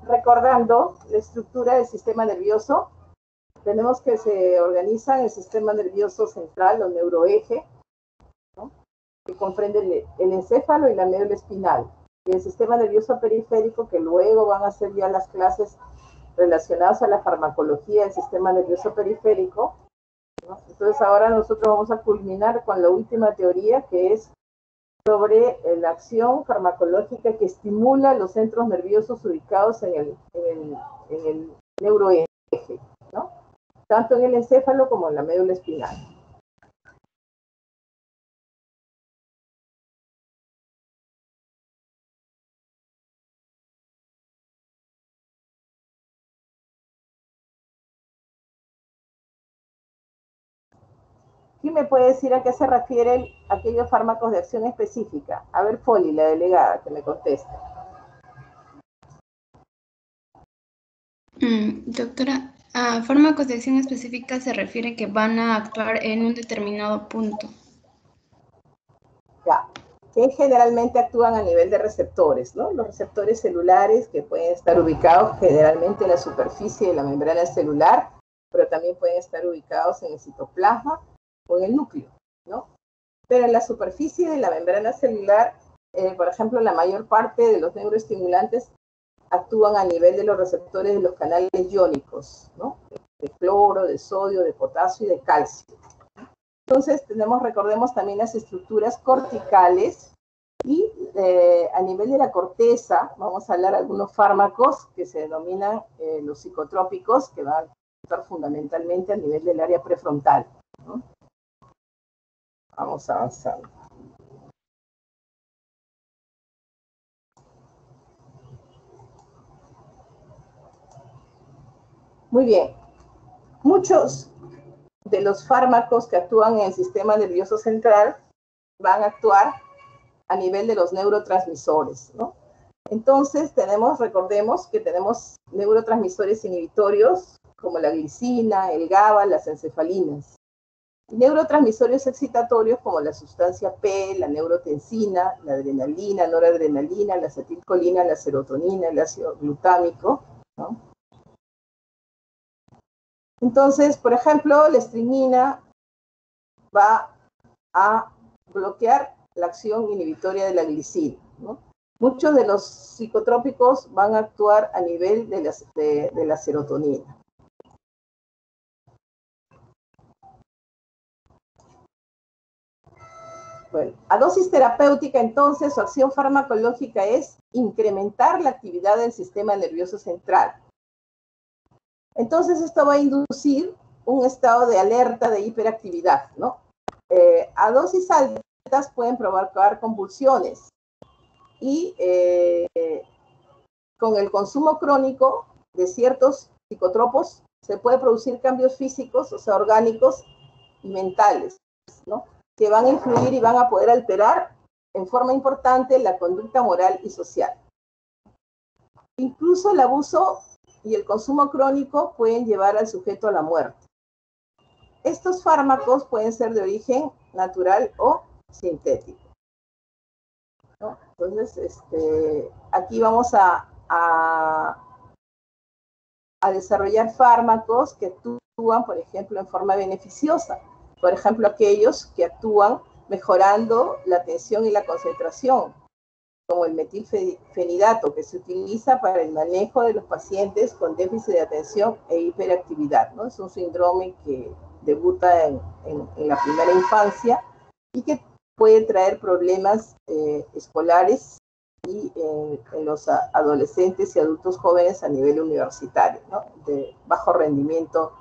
Recordando la estructura del sistema nervioso, tenemos que se organiza en el sistema nervioso central o neuroeje, ¿no? Que comprende el encéfalo y la médula espinal, y el sistema nervioso periférico, que luego van a ser ya las clases relacionadas a la farmacología del sistema nervioso periférico, ¿no? Entonces ahora nosotros vamos a culminar con la última teoría, que es sobre la acción farmacológica que estimula los centros nerviosos ubicados en el neuroeje, ¿no? Tanto en el encéfalo como en la médula espinal. ¿Quién me puede decir a qué se refieren aquellos fármacos de acción específica? A ver, Foli, la delegada, que me conteste. Doctora, a fármacos de acción específica se refiere que van a actuar en un determinado punto. Ya, que generalmente actúan a nivel de receptores, ¿no? Los receptores celulares que pueden estar ubicados generalmente en la superficie de la membrana celular, pero también pueden estar ubicados en el citoplasma o en el núcleo, ¿no? Pero en la superficie de la membrana celular, por ejemplo, la mayor parte de los neuroestimulantes actúan a nivel de los receptores de los canales iónicos, ¿no? De cloro, de sodio, de potasio y de calcio. Entonces, recordemos también las estructuras corticales y a nivel de la corteza, vamos a hablar de algunos fármacos que se denominan los psicotrópicos, que van a actuar fundamentalmente a nivel del área prefrontal, ¿no? Vamos avanzando. Muy bien. Muchos de los fármacos que actúan en el sistema nervioso central van a actuar a nivel de los neurotransmisores, ¿no? Entonces, recordemos que tenemos neurotransmisores inhibitorios como la glicina, el GABA, las encefalinas. Y neurotransmisores excitatorios como la sustancia P, la neurotensina, la adrenalina, noradrenalina, la acetilcolina, la serotonina, el ácido glutámico, ¿no? Entonces, por ejemplo, la estringina va a bloquear la acción inhibitoria de la glicina, ¿no? Muchos de los psicotrópicos van a actuar a nivel de la serotonina. Bueno, a dosis terapéutica, entonces, su acción farmacológica es incrementar la actividad del sistema nervioso central. Entonces, esto va a inducir un estado de alerta de hiperactividad, ¿no? A dosis altas pueden provocar convulsiones y con el consumo crónico de ciertos psicotropos se puede producir cambios físicos, o sea, orgánicos y mentales, ¿no? Que van a influir y van a poder alterar en forma importante la conducta moral y social. Incluso el abuso y el consumo crónico pueden llevar al sujeto a la muerte. Estos fármacos pueden ser de origen natural o sintético, ¿no? Entonces, aquí vamos a desarrollar fármacos que actúan, por ejemplo, en forma beneficiosa. Por ejemplo, aquellos que actúan mejorando la atención y la concentración, como el metilfenidato, que se utiliza para el manejo de los pacientes con déficit de atención e hiperactividad, ¿no? Es un síndrome que debuta en la primera infancia y que puede traer problemas escolares y en los adolescentes y adultos jóvenes a nivel universitario, ¿no? De bajo rendimiento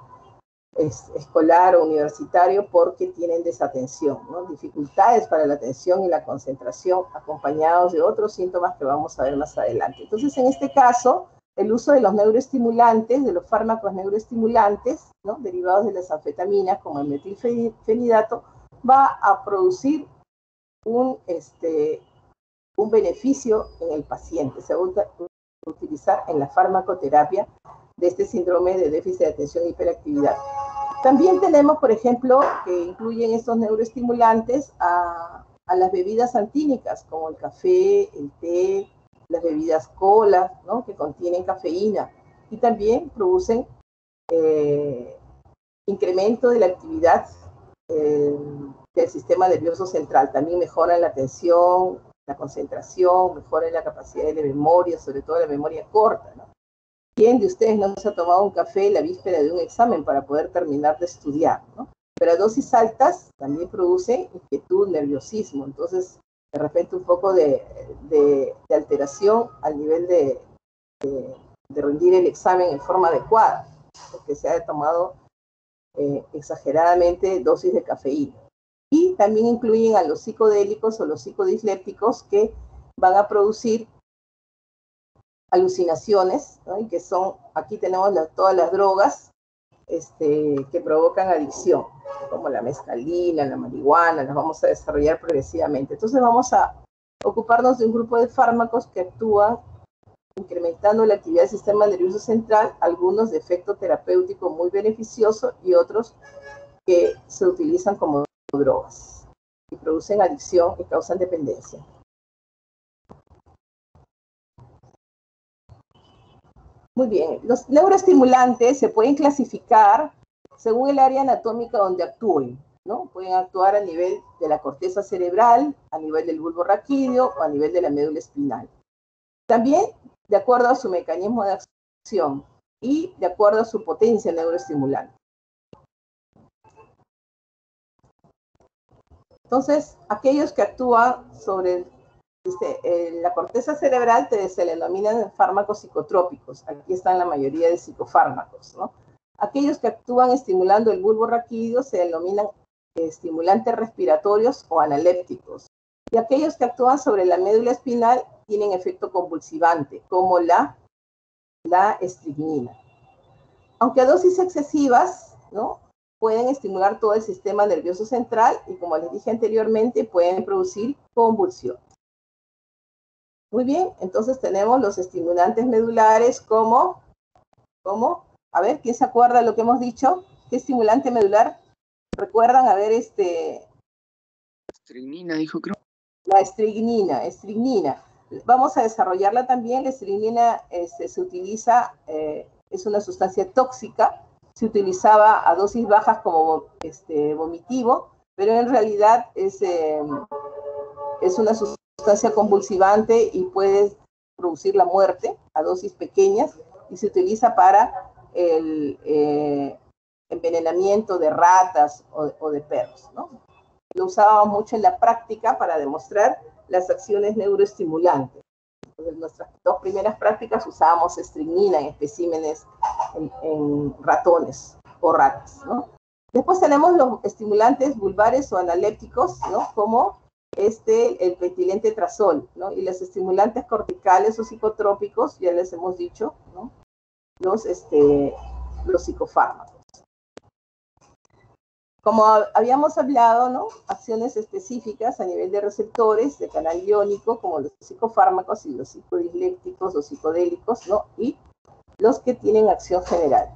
escolar o universitario porque tienen desatención, ¿no? Dificultades para la atención y la concentración acompañados de otros síntomas que vamos a ver más adelante. Entonces, en este caso, el uso de los neuroestimulantes, de los fármacos neuroestimulantes, ¿no? Derivados de las anfetaminas, como el metilfenidato, va a producir un beneficio en el paciente. Se va a utilizar en la farmacoterapia de este síndrome de déficit de atención e hiperactividad. También tenemos, por ejemplo, que incluyen estos neuroestimulantes a las bebidas antínicas, como el café, el té, las bebidas cola, ¿no? Que contienen cafeína, y también producen incremento de la actividad del sistema nervioso central. También mejoran la atención, la concentración, mejoran la capacidad de memoria, sobre todo la memoria corta, ¿no? ¿Quién de ustedes no se ha tomado un café la víspera de un examen para poder terminar de estudiar, ¿no? Pero a dosis altas también produce inquietud, nerviosismo. Entonces, de repente un poco de alteración al nivel de rendir el examen en forma adecuada, porque se ha tomado exageradamente dosis de cafeína. Y también incluyen a los psicodélicos o los psicodislépticos que van a producir alucinaciones, ¿no? Y que son, aquí tenemos todas las drogas que provocan adicción, como la mescalina, la marihuana, las vamos a desarrollar progresivamente. Entonces vamos a ocuparnos de un grupo de fármacos que actúan incrementando la actividad del sistema nervioso central, algunos de efecto terapéutico muy beneficioso y otros que se utilizan como drogas y producen adicción y causan dependencia. Muy bien, los neuroestimulantes se pueden clasificar según el área anatómica donde actúen, ¿no? Pueden actuar a nivel de la corteza cerebral, a nivel del bulbo raquídeo o a nivel de la médula espinal. También de acuerdo a su mecanismo de acción y de acuerdo a su potencia neuroestimulante. Entonces, aquellos que actúan sobre la corteza cerebral se le denominan fármacos psicotrópicos. Aquí están la mayoría de psicofármacos, ¿no? Aquellos que actúan estimulando el bulbo raquídeo se denominan estimulantes respiratorios o analépticos. Y aquellos que actúan sobre la médula espinal tienen efecto convulsivante, como la estricnina. Aunque a dosis excesivas, ¿no? Pueden estimular todo el sistema nervioso central y, como les dije anteriormente, pueden producir convulsiones. Muy bien, entonces tenemos los estimulantes medulares como, a ver, ¿quién se acuerda de lo que hemos dicho? ¿Qué estimulante medular? ¿Recuerdan? A ver, Estricnina, dijo, creo. La estricnina. Vamos a desarrollarla también. La estricnina se utiliza, es una sustancia tóxica, se utilizaba a dosis bajas como vomitivo, pero en realidad es una sustancia convulsivante y puede producir la muerte a dosis pequeñas, y se utiliza para el envenenamiento de ratas o de perros, ¿no? Lo usábamos mucho en la práctica para demostrar las acciones neuroestimulantes. En nuestras dos primeras prácticas usábamos estricnina en especímenes en ratones o ratas, ¿no? Después tenemos los estimulantes vulvares o analépticos, ¿no? Como el metilentretrazol, ¿no? Y los estimulantes corticales o psicotrópicos, ya les hemos dicho, ¿no? Los psicofármacos. Como habíamos hablado, ¿no? Acciones específicas a nivel de receptores de canal iónico, como los psicofármacos y los psicodislépticos o psicodélicos, ¿no? Y los que tienen acción general.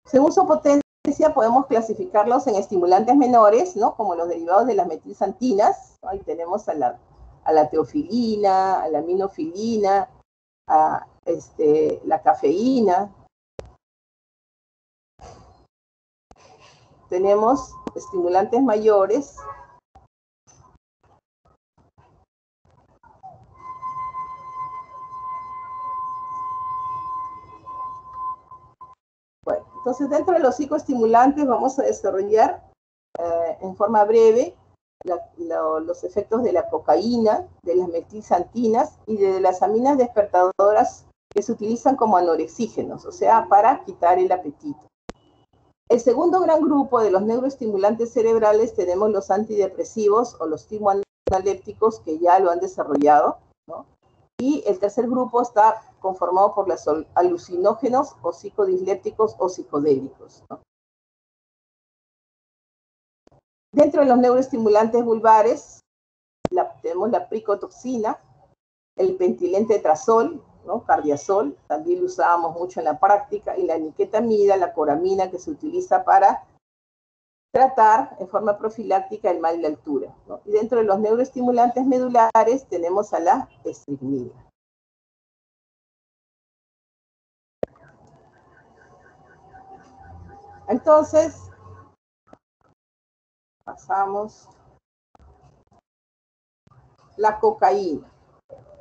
Según su potencia, podemos clasificarlos en estimulantes menores, ¿no? Como los derivados de las metilxantinas, ¿no? Ahí tenemos a la teofilina, a la aminofilina, a la cafeína. Tenemos estimulantes mayores, bueno, entonces dentro de los psicoestimulantes vamos a desarrollar en forma breve los efectos de la cocaína, de las metilxantinas y de las aminas despertadoras que se utilizan como anorexígenos, o sea, para quitar el apetito. El segundo gran grupo de los neuroestimulantes cerebrales tenemos los antidepresivos o los timoanalépticos, que ya lo han desarrollado, ¿no? Y el tercer grupo está conformado por los alucinógenos o psicodislépticos o psicodélicos, ¿no? Dentro de los neuroestimulantes vulvares tenemos la pricotoxina, el pentilentretrazol, ¿no? Cardiazol, también lo usábamos mucho en la práctica, y la niquetamida, la coramina, que se utiliza para tratar en forma profiláctica el mal de altura, ¿no? Y dentro de los neuroestimulantes medulares tenemos a la estricnina. Entonces, pasamos. La cocaína.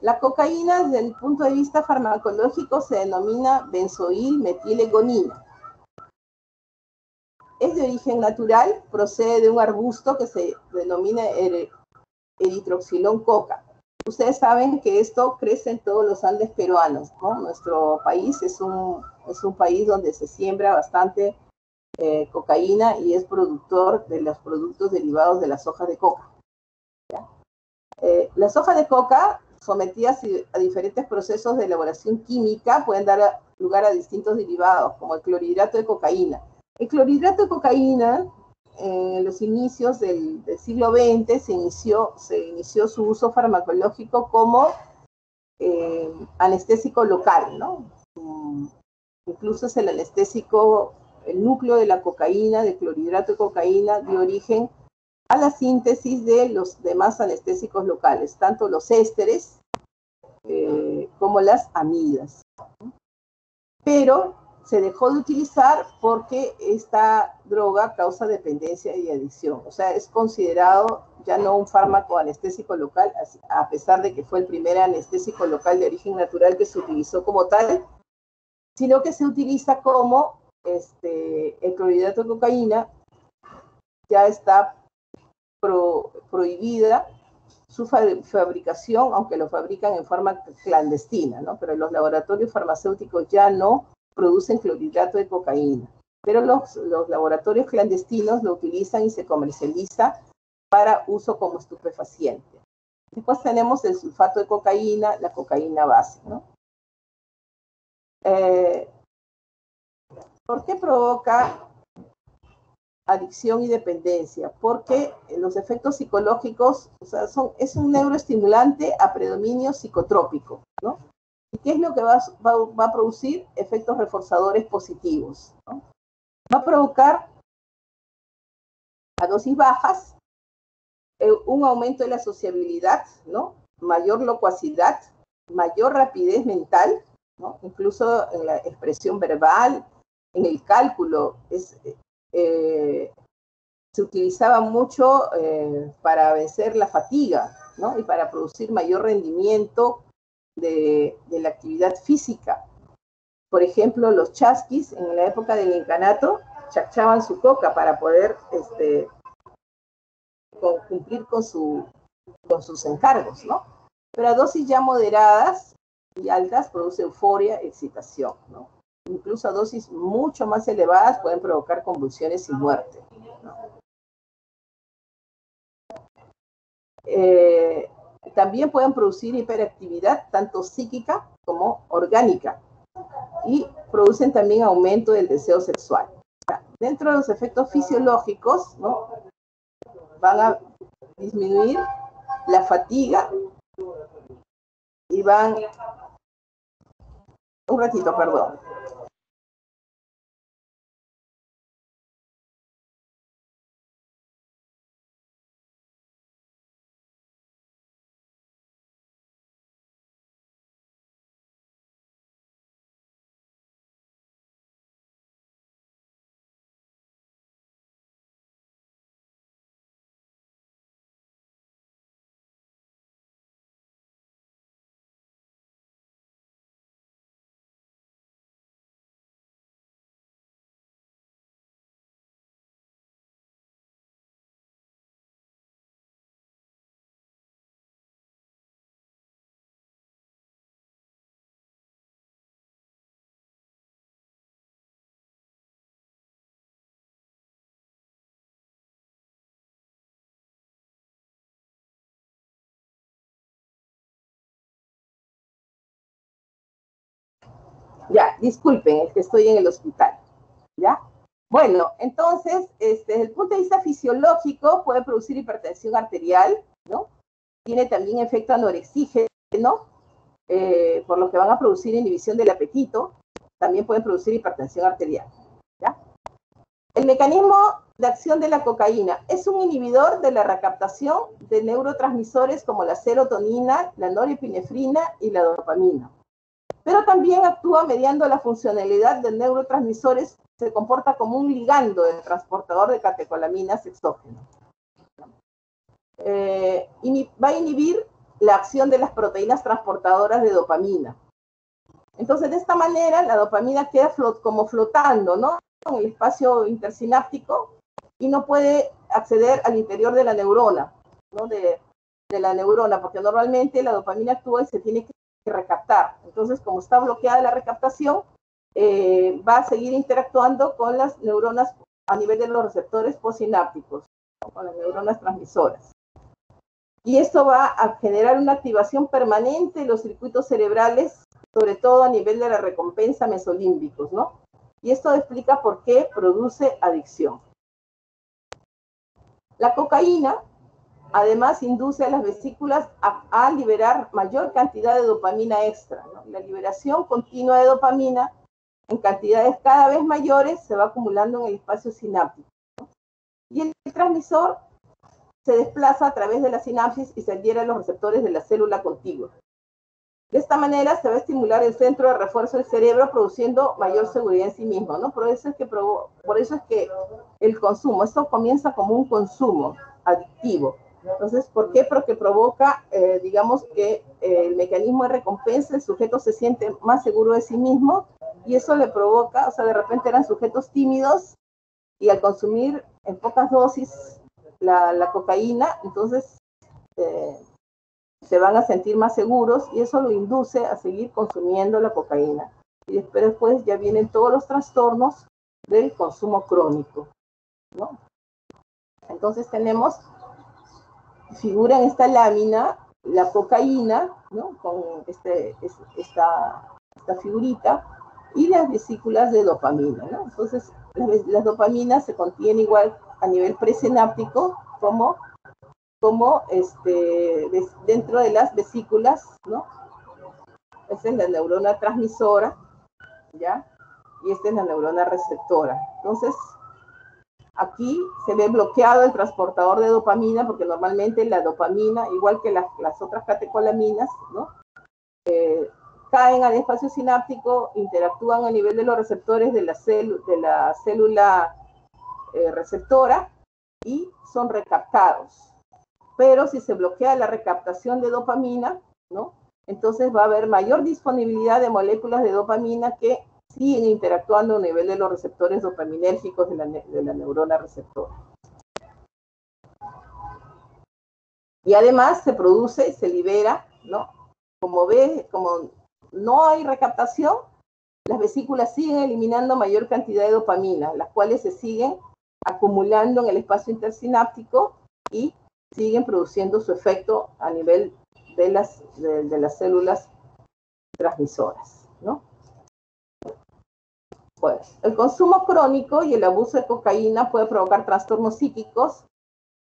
La cocaína, desde el punto de vista farmacológico, se denomina benzoil metilegonina. Es de origen natural, procede de un arbusto que se denomina eritroxilón coca. Ustedes saben que esto crece en todos los Andes peruanos, ¿no? Nuestro país es un país donde se siembra bastante cocaína y es productor de los productos derivados de las hojas de coca. Las hojas de coca, sometidas a diferentes procesos de elaboración química, pueden dar lugar a distintos derivados, como el clorhidrato de cocaína. El clorhidrato de cocaína, en los inicios del siglo XX, se inició su uso farmacológico como anestésico local, ¿no? Incluso es el anestésico, el núcleo de la cocaína, del clorhidrato de cocaína, dio origen a la síntesis de los demás anestésicos locales, tanto los ésteres como las amidas. Pero se dejó de utilizar porque esta droga causa dependencia y adicción. O sea, es considerado ya no un fármaco anestésico local, a pesar de que fue el primer anestésico local de origen natural que se utilizó como tal, sino que se utiliza como el clorhidrato de cocaína ya está prohibida su fabricación, aunque lo fabrican en forma clandestina, ¿no? Pero los laboratorios farmacéuticos ya no producen clorhidrato de cocaína. Pero los laboratorios clandestinos lo utilizan y se comercializa para uso como estupefaciente. Después tenemos el sulfato de cocaína, la cocaína base, ¿no? ¿Por qué provoca adicción y dependencia? Porque los efectos psicológicos, o sea, es un neuroestimulante a predominio psicotrópico, ¿no? ¿Y qué es lo que va a producir? Efectos reforzadores positivos, ¿no? Va a provocar a dosis bajas un aumento de la sociabilidad, ¿no? Mayor locuacidad, mayor rapidez mental, ¿no? Incluso en la expresión verbal, en el cálculo, se utilizaba mucho para vencer la fatiga, ¿no? Y para producir mayor rendimiento de la actividad física. Por ejemplo, los chasquis en la época del incanato chachaban su coca para poder cumplir con sus encargos, ¿no? Pero a dosis ya moderadas y altas produce euforia, excitación, ¿no? Incluso a dosis mucho más elevadas pueden provocar convulsiones y muerte, ¿no? También pueden producir hiperactividad tanto psíquica como orgánica y producen también aumento del deseo sexual. Dentro de los efectos fisiológicos, ¿no? Van a disminuir la fatiga y van... Un ratito, perdón. Ya, disculpen, es que estoy en el hospital, ¿ya? Bueno, entonces, desde el punto de vista fisiológico, puede producir hipertensión arterial, ¿no? Tiene también efecto anorexígeno, por lo que van a producir inhibición del apetito, también pueden producir hipertensión arterial, ¿ya? El mecanismo de acción de la cocaína es un inhibidor de la recaptación de neurotransmisores como la serotonina, la norepinefrina y la dopamina. Pero también actúa mediando la funcionalidad de neurotransmisores, se comporta como un ligando del transportador de catecolaminas exógenas. Va a inhibir la acción de las proteínas transportadoras de dopamina. Entonces, de esta manera, la dopamina queda como flotando, ¿no?, en el espacio intersináptico y no puede acceder al interior de la neurona, ¿no?, de la neurona, porque normalmente la dopamina actúa y se tiene que recaptar. Entonces, como está bloqueada la recaptación, va a seguir interactuando con las neuronas a nivel de los receptores postsinápticos, ¿no?, con las neuronas transmisoras. Y esto va a generar una activación permanente de los circuitos cerebrales, sobre todo a nivel de la recompensa mesolímbicos, ¿no? Y esto explica por qué produce adicción. La cocaína, además, induce a las vesículas a liberar mayor cantidad de dopamina extra, ¿no? La liberación continua de dopamina en cantidades cada vez mayores se va acumulando en el espacio sináptico, ¿no? Y el transmisor se desplaza a través de la sinapsis y se adhiere a los receptores de la célula contigua. De esta manera se va a estimular el centro de refuerzo del cerebro, produciendo mayor seguridad en sí mismo, ¿no? Por eso es que el consumo, esto comienza como un consumo adictivo. Entonces, ¿por qué? Porque provoca, digamos que el mecanismo de recompensa, el sujeto se siente más seguro de sí mismo y eso le provoca, o sea, de repente eran sujetos tímidos y al consumir en pocas dosis la cocaína, entonces se van a sentir más seguros y eso lo induce a seguir consumiendo la cocaína. Y después ya vienen todos los trastornos del consumo crónico, ¿no? Entonces figura en esta lámina la cocaína, ¿no?, con esta figurita, y las vesículas de dopamina, ¿no? Entonces, las dopaminas se contienen igual a nivel presináptico como dentro de las vesículas, ¿no? Esta es la neurona transmisora, ¿ya? Y esta es la neurona receptora. Entonces, aquí se ve bloqueado el transportador de dopamina, porque normalmente la dopamina, igual que las otras catecolaminas, ¿no?, caen al espacio sináptico, interactúan a nivel de los receptores de la célula receptora y son recaptados. Pero si se bloquea la recaptación de dopamina, ¿no?, entonces va a haber mayor disponibilidad de moléculas de dopamina que siguen interactuando a nivel de los receptores dopaminérgicos de la neurona receptora. Y además se produce y se libera, ¿no? Como no hay recaptación, las vesículas siguen eliminando mayor cantidad de dopamina, las cuales se siguen acumulando en el espacio intersináptico y siguen produciendo su efecto a nivel de las células transmisoras, ¿no? Pues, el consumo crónico y el abuso de cocaína puede provocar trastornos psíquicos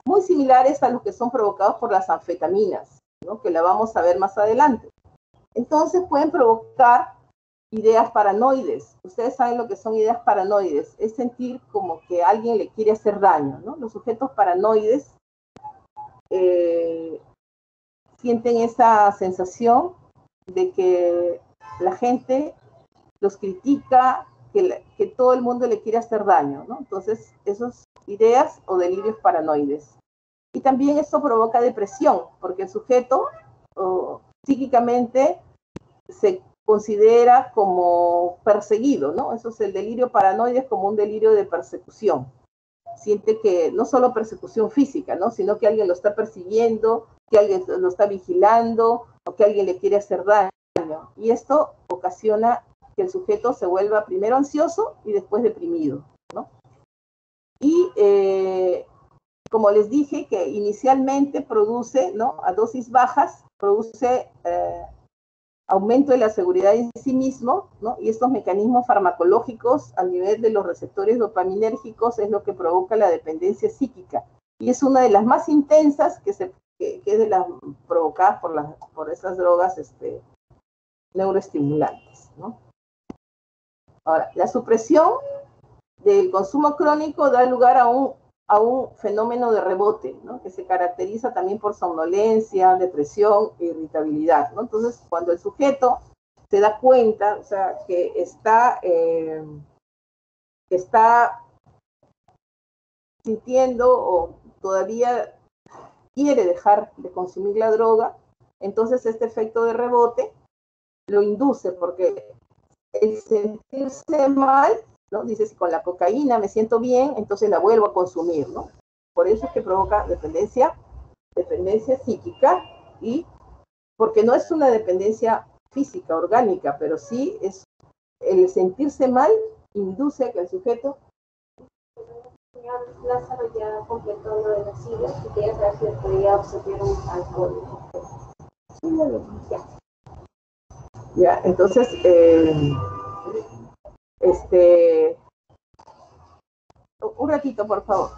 muy similares a los que son provocados por las anfetaminas, ¿no?, que la vamos a ver más adelante. Entonces pueden provocar ideas paranoides. Ustedes saben lo que son ideas paranoides, es sentir como que alguien le quiere hacer daño, ¿no? Los sujetos paranoides sienten esa sensación de que la gente los critica, que todo el mundo le quiere hacer daño, ¿no? Entonces, esas ideas o delirios paranoides. Y también esto provoca depresión, porque el sujeto psíquicamente se considera como perseguido, ¿no? Eso es el delirio paranoide, es como un delirio de persecución. Siente que no solo persecución física, ¿no?, sino que alguien lo está persiguiendo, que alguien lo está vigilando o que alguien le quiere hacer daño. Y esto ocasiona que el sujeto se vuelva primero ansioso y después deprimido, ¿no? Y como les dije, que inicialmente produce, ¿no?, a dosis bajas, produce aumento de la seguridad en sí mismo, ¿no? Y estos mecanismos farmacológicos a nivel de los receptores dopaminérgicos es lo que provoca la dependencia psíquica. Y es una de las más intensas que es de las provocadas por esas drogas neuroestimulantes, ¿no? Ahora, la supresión del consumo crónico da lugar a un fenómeno de rebote, ¿no? Que se caracteriza también por somnolencia, depresión e irritabilidad, ¿no? Entonces, cuando el sujeto se da cuenta, o sea, que está sintiendo o todavía quiere dejar de consumir la droga, entonces este efecto de rebote lo induce, porque el sentirse mal, ¿no? Dice, si con la cocaína me siento bien, entonces la vuelvo a consumir, ¿no? Por eso es que provoca dependencia psíquica, y porque no es una dependencia física, orgánica, pero sí es el sentirse mal induce a que el sujeto... Señor Lázaro ya completó lo de las siglas y quería saber si podía obsequiar un alcohol. Sí, ya. Ya, entonces, un ratito, por favor.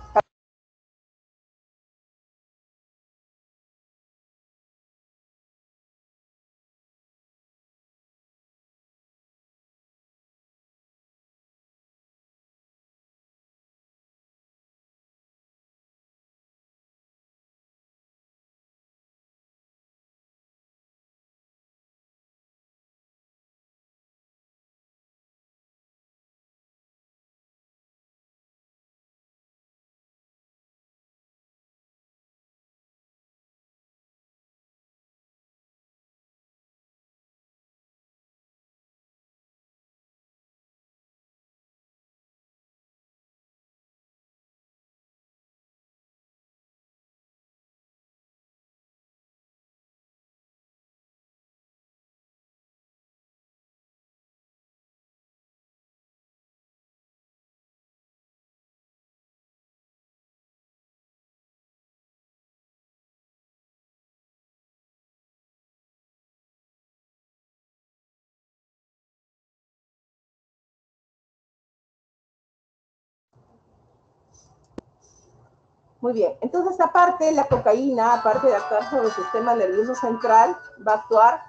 Muy bien, entonces aparte la cocaína, aparte de actuar sobre el sistema nervioso central, va a actuar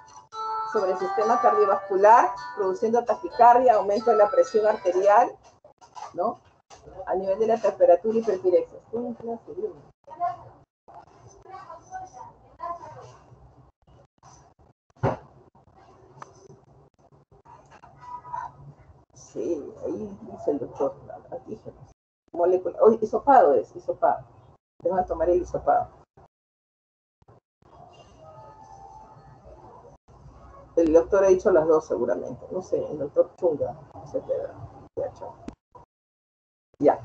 sobre el sistema cardiovascular, produciendo taquicardia, aumento de la presión arterial, ¿no? A nivel de la temperatura y hiperpirexia. Sí, ahí dice el doctor, antígenos. Molécula, oh, hisopado es, hisopado. Te van a tomar el hisopado. El doctor ha dicho las dos seguramente, no sé, el doctor Chunga, no sé qué era. Ya,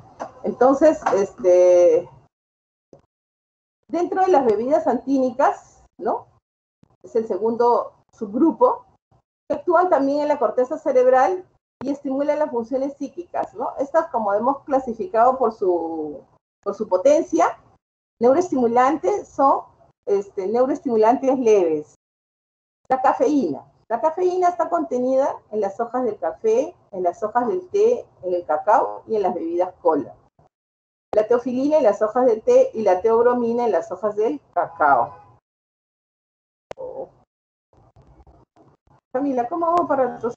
entonces, dentro de las bebidas antínicas, ¿no? Es el segundo subgrupo, que actúan también en la corteza cerebral y estimulan las funciones psíquicas, ¿no? Estas, como hemos clasificado por su potencia, neuroestimulantes son neuroestimulantes leves. La cafeína. La cafeína está contenida en las hojas del café, en las hojas del té, en el cacao y en las bebidas cola. La teofilina en las hojas del té y la teobromina en las hojas del cacao. Oh. Camila, ¿cómo hago para tos?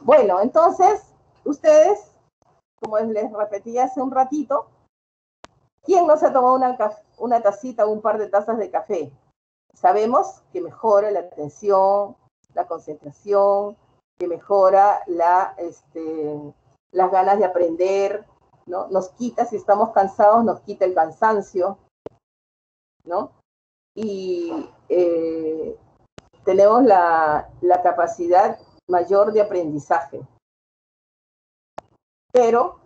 Bueno, entonces, ustedes, como les repetí hace un ratito, ¿quién no se ha tomado una tacita o un par de tazas de café? Sabemos que mejora la atención, la concentración, que mejora las ganas de aprender, ¿no? Nos quita, si estamos cansados, nos quita el cansancio, ¿no? Y tenemos la capacidad mayor de aprendizaje. Pero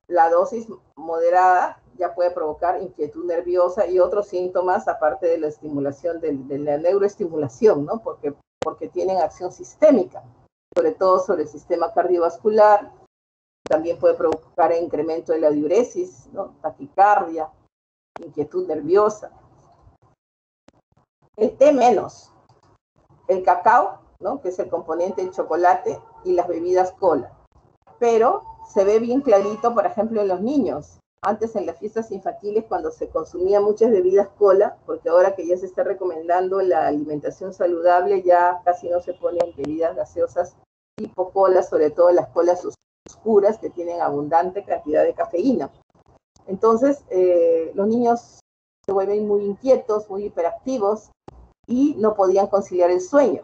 la dosis moderada ya puede provocar inquietud nerviosa y otros síntomas, aparte de la estimulación, de la neuroestimulación, ¿no? Porque tienen acción sistémica, sobre todo sobre el sistema cardiovascular. También puede provocar incremento de la diuresis, ¿no? Taquicardia, inquietud nerviosa. El té menos. El cacao, ¿no? Que es el componente del chocolate, y las bebidas cola. Pero se ve bien clarito, por ejemplo, en los niños. Antes en las fiestas infantiles, cuando se consumían muchas bebidas cola, porque ahora que ya se está recomendando la alimentación saludable, ya casi no se ponen bebidas gaseosas tipo cola, sobre todo las colas oscuras que tienen abundante cantidad de cafeína. Entonces, los niños se vuelven muy inquietos, muy hiperactivos y no podían conciliar el sueño.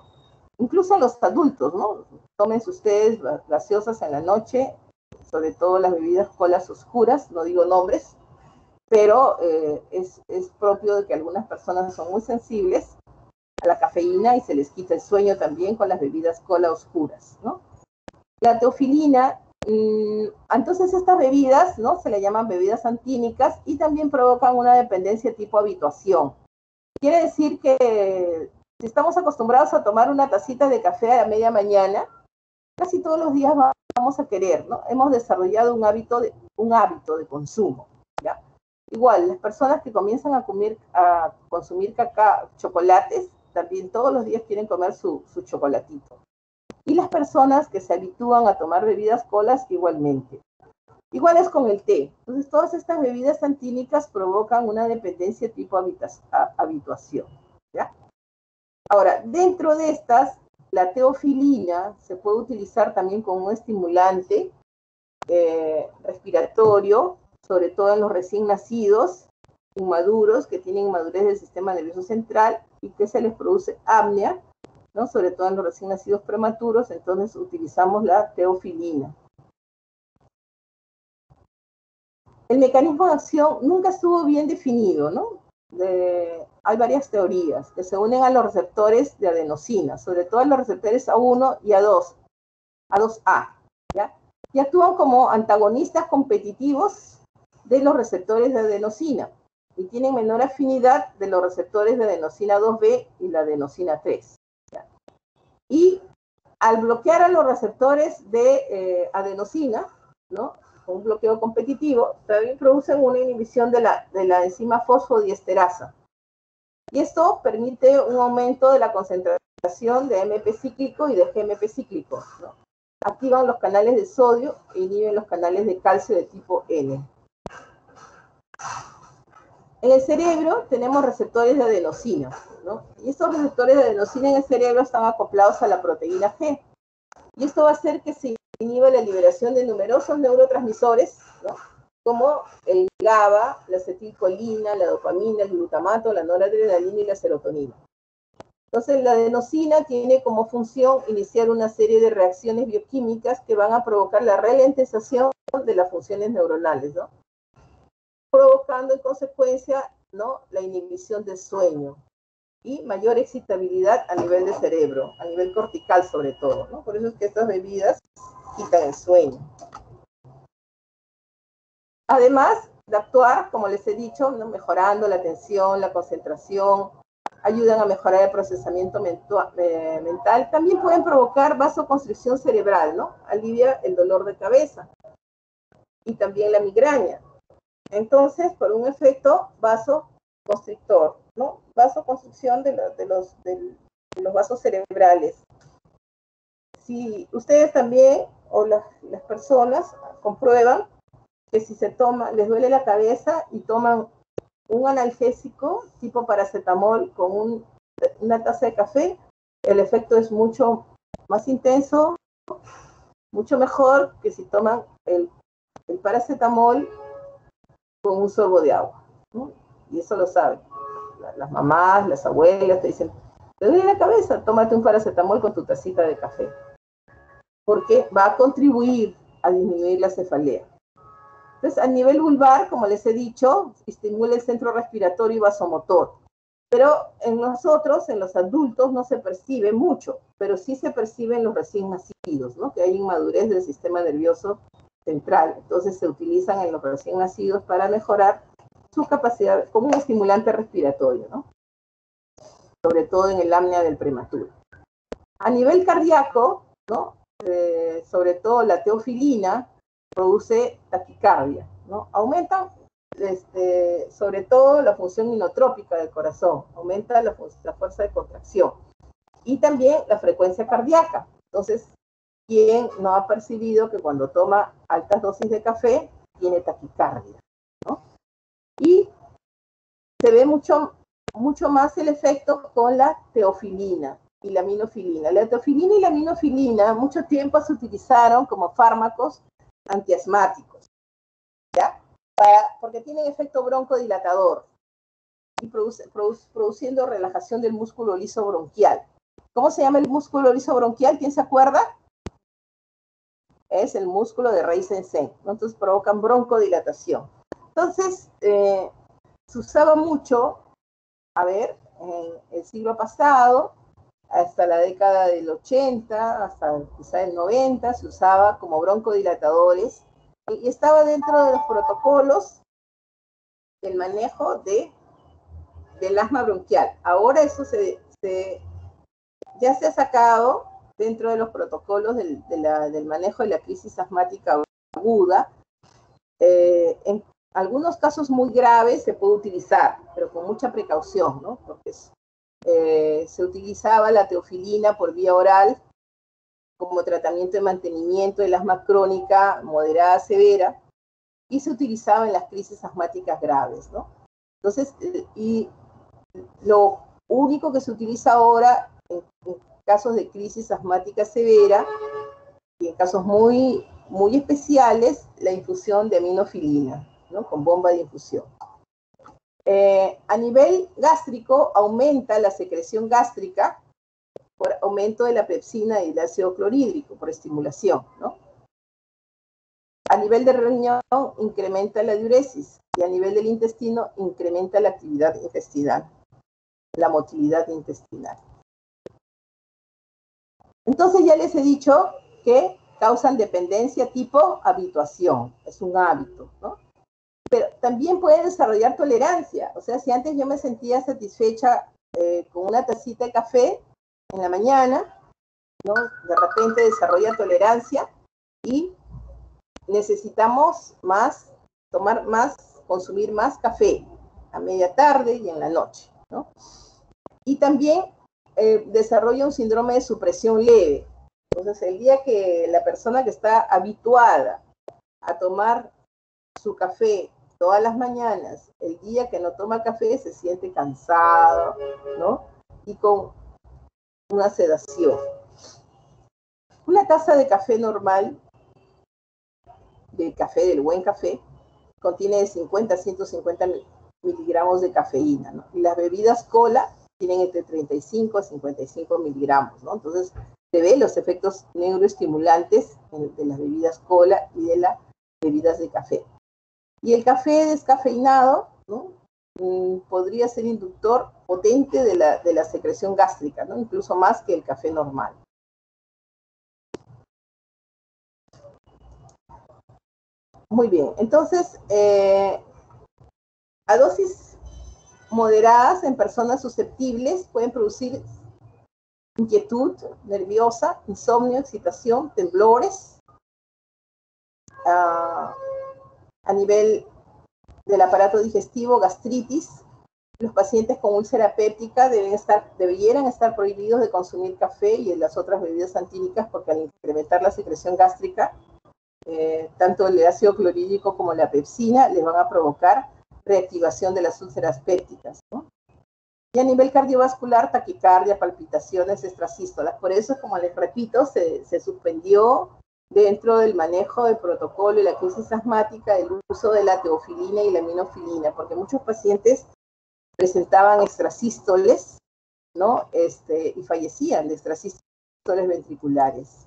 Incluso los adultos, ¿no? Tómense ustedes gaseosas en la noche, sobre todo las bebidas colas oscuras, no digo nombres, pero es propio de que algunas personas son muy sensibles a la cafeína y se les quita el sueño también con las bebidas cola oscuras, ¿no? La teofilina, entonces estas bebidas, ¿no? Se le llaman bebidas antínicas y también provocan una dependencia tipo habituación. Quiere decir que si estamos acostumbrados a tomar una tacita de café a la media mañana, casi todos los días vamos a querer, ¿no? Hemos desarrollado un hábito de consumo, ¿ya? Igual, las personas que comienzan a consumir cacao, chocolates, también todos los días quieren comer su chocolatito. Y las personas que se habitúan a tomar bebidas colas, igualmente. Igual es con el té. Entonces, todas estas bebidas antínicas provocan una dependencia tipo habituación, ¿ya? Ahora, dentro de estas, la teofilina se puede utilizar también como un estimulante respiratorio, sobre todo en los recién nacidos, inmaduros, que tienen inmadurez del sistema nervioso central y que se les produce apnea, ¿no? Sobre todo en los recién nacidos prematuros, entonces utilizamos la teofilina. El mecanismo de acción nunca estuvo bien definido, ¿no? Hay varias teorías que se unen a los receptores de adenosina, sobre todo a los receptores A1 y A2A, ¿ya? Y actúan como antagonistas competitivos de los receptores de adenosina y tienen menor afinidad de los receptores de adenosina 2B y la adenosina 3. ¿Ya? Y al bloquear a los receptores de adenosina, ¿no? Un bloqueo competitivo, también producen una inhibición de la enzima fosfodiesterasa. Y esto permite un aumento de la concentración de AMP cíclico y de GMP cíclico, ¿no? Activan los canales de sodio e inhiben los canales de calcio de tipo N. En el cerebro tenemos receptores de adenosina, ¿no? Y estos receptores de adenosina en el cerebro están acoplados a la proteína G. Y esto va a hacer que se inhiba la liberación de numerosos neurotransmisores, ¿no? Como el GABA, la acetilcolina, la dopamina, el glutamato, la noradrenalina y la serotonina. Entonces, la adenosina tiene como función iniciar una serie de reacciones bioquímicas que van a provocar la ralentización de las funciones neuronales, ¿no? Provocando en consecuencia, ¿no? La inhibición del sueño y mayor excitabilidad a nivel de cerebro, a nivel cortical sobre todo, ¿no? Por eso es que estas bebidas quitan el sueño. Además de actuar, como les he dicho, ¿no? Mejorando la atención, la concentración, ayudan a mejorar el procesamiento mental, también pueden provocar vasoconstricción cerebral, ¿no? Alivia el dolor de cabeza y también la migraña. Entonces, por un efecto vasoconstrictor, ¿no? Vasoconstricción de los vasos cerebrales. Si ustedes también, o las personas, comprueban que si se toma, les duele la cabeza y toman un analgésico tipo paracetamol con una taza de café, el efecto es mucho más intenso, mucho mejor que si toman el paracetamol con un sorbo de agua, ¿no? Y eso lo saben. Las mamás, las abuelas te dicen, te duele la cabeza, tómate un paracetamol con tu tacita de café. Porque va a contribuir a disminuir la cefalea. Entonces, a nivel vulvar, como les he dicho, estimula el centro respiratorio y vasomotor. Pero en nosotros, en los adultos, no se percibe mucho, pero sí se percibe en los recién nacidos, ¿no? Que hay inmadurez del sistema nervioso central. Entonces, se utilizan en los recién nacidos para mejorar su capacidad como un estimulante respiratorio, ¿no? Sobre todo en el apnea del prematuro. A nivel cardíaco, ¿no? Sobre todo la teofilina produce taquicardia, ¿no? Aumenta sobre todo la función inotrópica del corazón, aumenta la fuerza de contracción y también la frecuencia cardíaca. Entonces, ¿quién no ha percibido que cuando toma altas dosis de café tiene taquicardia, ¿no? Y se ve mucho más el efecto con la teofilina y la aminofilina. La teofilina y la aminofilina mucho tiempo se utilizaron como fármacos antiasmáticos, ¿ya? Porque tienen efecto broncodilatador y produciendo relajación del músculo liso bronquial. ¿Cómo se llama el músculo liso bronquial? ¿Quién se acuerda? Es el músculo de Reisenstein, ¿no? Entonces provocan broncodilatación. Entonces, se usaba mucho, en el siglo pasado, hasta la década del 80, hasta quizá el 90, se usaba como broncodilatadores y estaba dentro de los protocolos del manejo del asma bronquial. Ahora eso ya se ha sacado dentro de los protocolos del manejo de la crisis asmática aguda. En algunos casos muy graves se puede utilizar, pero con mucha precaución, ¿no? Porque se utilizaba la teofilina por vía oral como tratamiento de mantenimiento del asma crónica moderada severa y se utilizaba en las crisis asmáticas graves, ¿no? Entonces, y lo único que se utiliza ahora en casos de crisis asmática severa y en casos muy especiales, la infusión de aminofilina, ¿no? Con bomba de infusión. A nivel gástrico, aumenta la secreción gástrica por aumento de la pepsina y el ácido clorhídrico, por estimulación, ¿no? A nivel de riñón, incrementa la diuresis, y a nivel del intestino, incrementa la actividad intestinal, la motilidad intestinal. Entonces ya les he dicho que causan dependencia tipo habituación, es un hábito, ¿no? Pero también pueden desarrollar tolerancia, o sea, si antes yo me sentía satisfecha con una tacita de café en la mañana, ¿no? De repente desarrolla tolerancia y necesitamos tomar más, consumir más café a media tarde y en la noche, ¿no? Y también desarrolla un síndrome de supresión leve. Entonces, el día que la persona que está habituada a tomar su café todas las mañanas, el día que no toma café se siente cansado, ¿no? Y con una sedación. Una taza de café normal, del buen café, contiene de 50 a 150 miligramos de cafeína, ¿no? Y las bebidas cola tienen entre 35 a 55 miligramos, ¿no? Entonces, se ven los efectos neuroestimulantes de las bebidas cola y de las bebidas de café. Y el café descafeinado, ¿no? Podría ser inductor potente de la secreción gástrica, ¿no? Incluso más que el café normal. Muy bien, entonces, a dosis moderadas en personas susceptibles pueden producir inquietud nerviosa, insomnio, excitación, temblores. A nivel del aparato digestivo, gastritis. Los pacientes con úlcera péptica debieran estar prohibidos de consumir café y las otras bebidas antínicas porque al incrementar la secreción gástrica, tanto el ácido clorhídrico como la pepsina les van a provocar reactivación de las úlceras pépticas, ¿no? Y a nivel cardiovascular, taquicardia, palpitaciones, extrasístolas. Por eso, como les repito, se suspendió dentro del manejo del protocolo y la crisis asmática el uso de la teofilina y la aminofilina, porque muchos pacientes presentaban extrasístoles, ¿no? Y fallecían de extrasístoles ventriculares.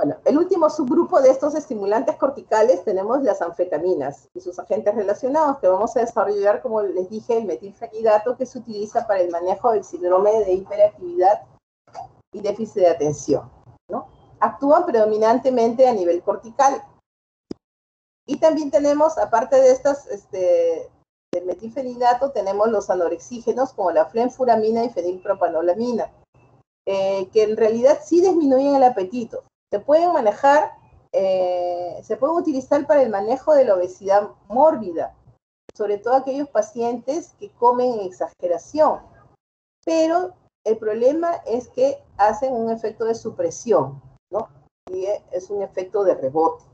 Bueno, el último subgrupo de estos estimulantes corticales tenemos las anfetaminas y sus agentes relacionados, que vamos a desarrollar, como les dije, el metilfenidato, que se utiliza para el manejo del síndrome de hiperactividad y déficit de atención, ¿no? Actúan predominantemente a nivel cortical. Y también tenemos, aparte de estas, del metilfenidato, tenemos los anorexígenos como la fenfuramina y fenilpropanolamina, que en realidad sí disminuyen el apetito. Se pueden manejar, se pueden utilizar para el manejo de la obesidad mórbida, sobre todo aquellos pacientes que comen en exageración. Pero el problema es que hacen un efecto de supresión, ¿no? Y es un efecto de rebote.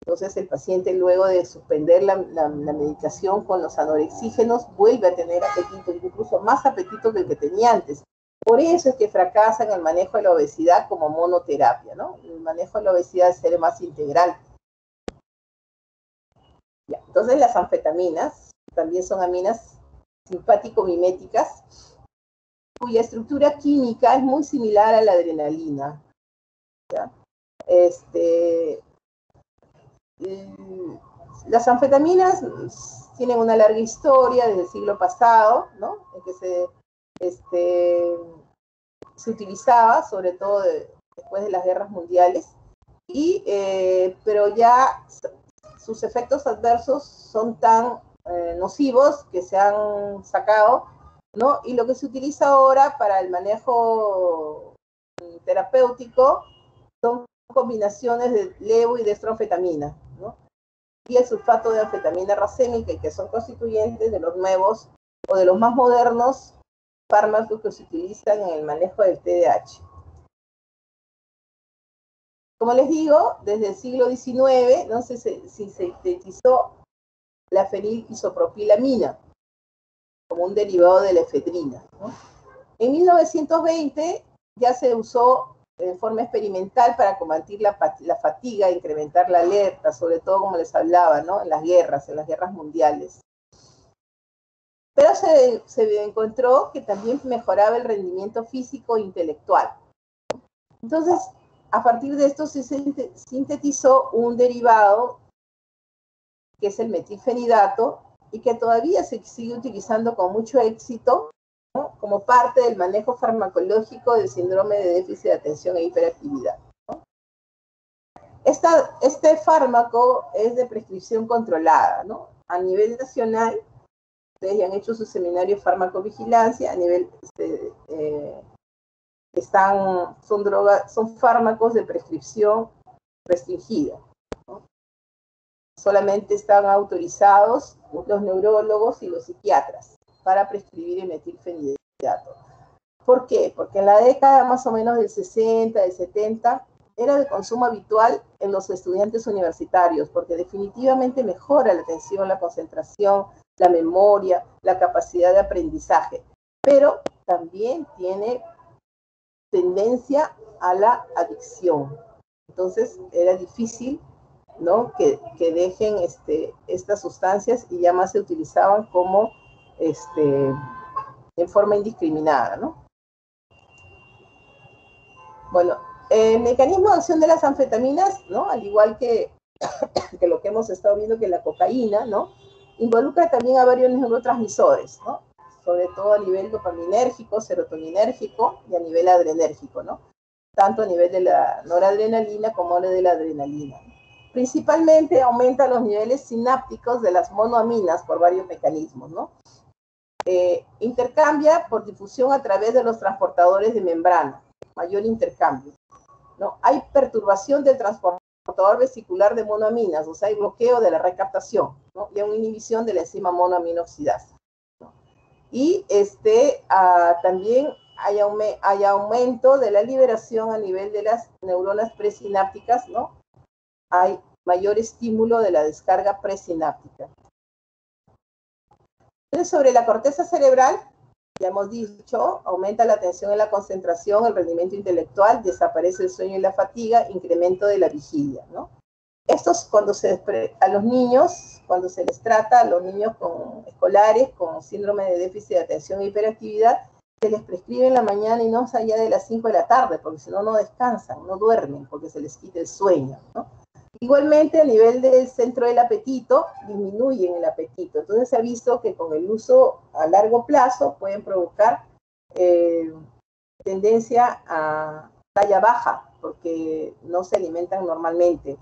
Entonces el paciente, luego de suspender la medicación con los anorexígenos, vuelve a tener apetito, incluso más apetito que el que tenía antes. Por eso es que fracasa en el manejo de la obesidad como monoterapia, ¿no? El manejo de la obesidad debe ser más integral. Ya, entonces las anfetaminas también son aminas simpático-miméticas, cuya estructura química es muy similar a la adrenalina, ¿ya? Las anfetaminas tienen una larga historia desde el siglo pasado, ¿no? En que se utilizaba, sobre todo después de las guerras mundiales, pero ya sus efectos adversos son tan nocivos que se han sacado, ¿no? Y lo que se utiliza ahora para el manejo terapéutico son combinaciones de levo y dextroanfetamina, ¿no? Y el sulfato de anfetamina racémica, que son constituyentes de los nuevos o de los más modernos fármacos que se utilizan en el manejo del TDAH. Como les digo, desde el siglo XIX, no sé si se sintetizó la fenilisopropylamina como un derivado de la efedrina, ¿no? En 1920 ya se usó en forma experimental para combatir la fatiga, incrementar la alerta, sobre todo como les hablaba, ¿no? En las guerras mundiales. Pero se encontró que también mejoraba el rendimiento físico e intelectual. Entonces, a partir de esto se sintetizó un derivado que es el metilfenidato y que todavía se sigue utilizando con mucho éxito, ¿no? Como parte del manejo farmacológico del síndrome de déficit de atención e hiperactividad, ¿no? Este fármaco es de prescripción controlada, ¿no? A nivel nacional, ustedes ya han hecho su seminario de farmacovigilancia, a nivel, son fármacos de prescripción restringida, ¿no? Solamente están autorizados los neurólogos y los psiquiatras para prescribir el metilfenidato. ¿Por qué? Porque en la década más o menos del 60, del 70, era de consumo habitual en los estudiantes universitarios, porque definitivamente mejora la atención, la concentración, la memoria, la capacidad de aprendizaje, pero también tiene tendencia a la adicción. Entonces era difícil, ¿no? que dejen estas sustancias, y ya más se utilizaban como en forma indiscriminada, ¿no? Bueno, el mecanismo de acción de las anfetaminas, ¿no? Al igual que lo que hemos estado viendo, que la cocaína, ¿no? Involucra también a varios neurotransmisores, ¿no? Sobre todo a nivel dopaminérgico, serotoninérgico y a nivel adrenérgico, ¿no? Tanto a nivel de la noradrenalina como de la adrenalina. Principalmente aumenta los niveles sinápticos de las monoaminas por varios mecanismos, ¿no? Intercambia por difusión a través de los transportadores de membrana, mayor intercambio, ¿no? Hay perturbación del transportador vesicular de monoaminas, o sea, hay bloqueo de la recaptación, ¿no? Y una inhibición de la enzima monoaminoxidasa, ¿no? Y también hay aumento de la liberación a nivel de las neuronas presinápticas, ¿no? Hay mayor estímulo de la descarga presináptica. Entonces, sobre la corteza cerebral, ya hemos dicho, aumenta la atención y la concentración, el rendimiento intelectual, desaparece el sueño y la fatiga, incremento de la vigilia, ¿no? Estos, a los niños, cuando se les trata a los niños escolares con síndrome de déficit de atención e hiperactividad, se les prescribe en la mañana y no más allá de las 5 de la tarde, porque si no, no descansan, no duermen, porque se les quita el sueño, ¿no? Igualmente, a nivel del centro del apetito, disminuyen el apetito. Entonces, se ha visto que con el uso a largo plazo pueden provocar tendencia a talla baja, porque no se alimentan normalmente.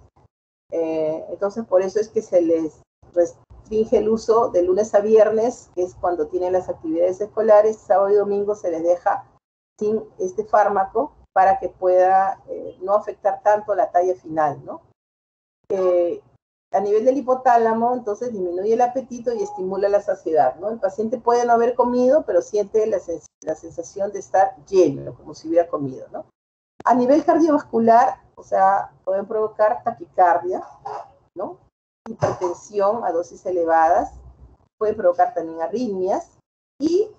Entonces, por eso es que se les restringe el uso de lunes a viernes, que es cuando tienen las actividades escolares. Sábado y domingo se les deja sin este fármaco para que pueda no afectar tanto la talla final, ¿no? A nivel del hipotálamo, entonces disminuye el apetito y estimula la saciedad, ¿no? El paciente puede no haber comido, pero siente la sensación de estar lleno, como si hubiera comido, ¿no? A nivel cardiovascular, o sea, pueden provocar taquicardia, ¿no? Hipertensión a dosis elevadas, puede provocar también arritmias y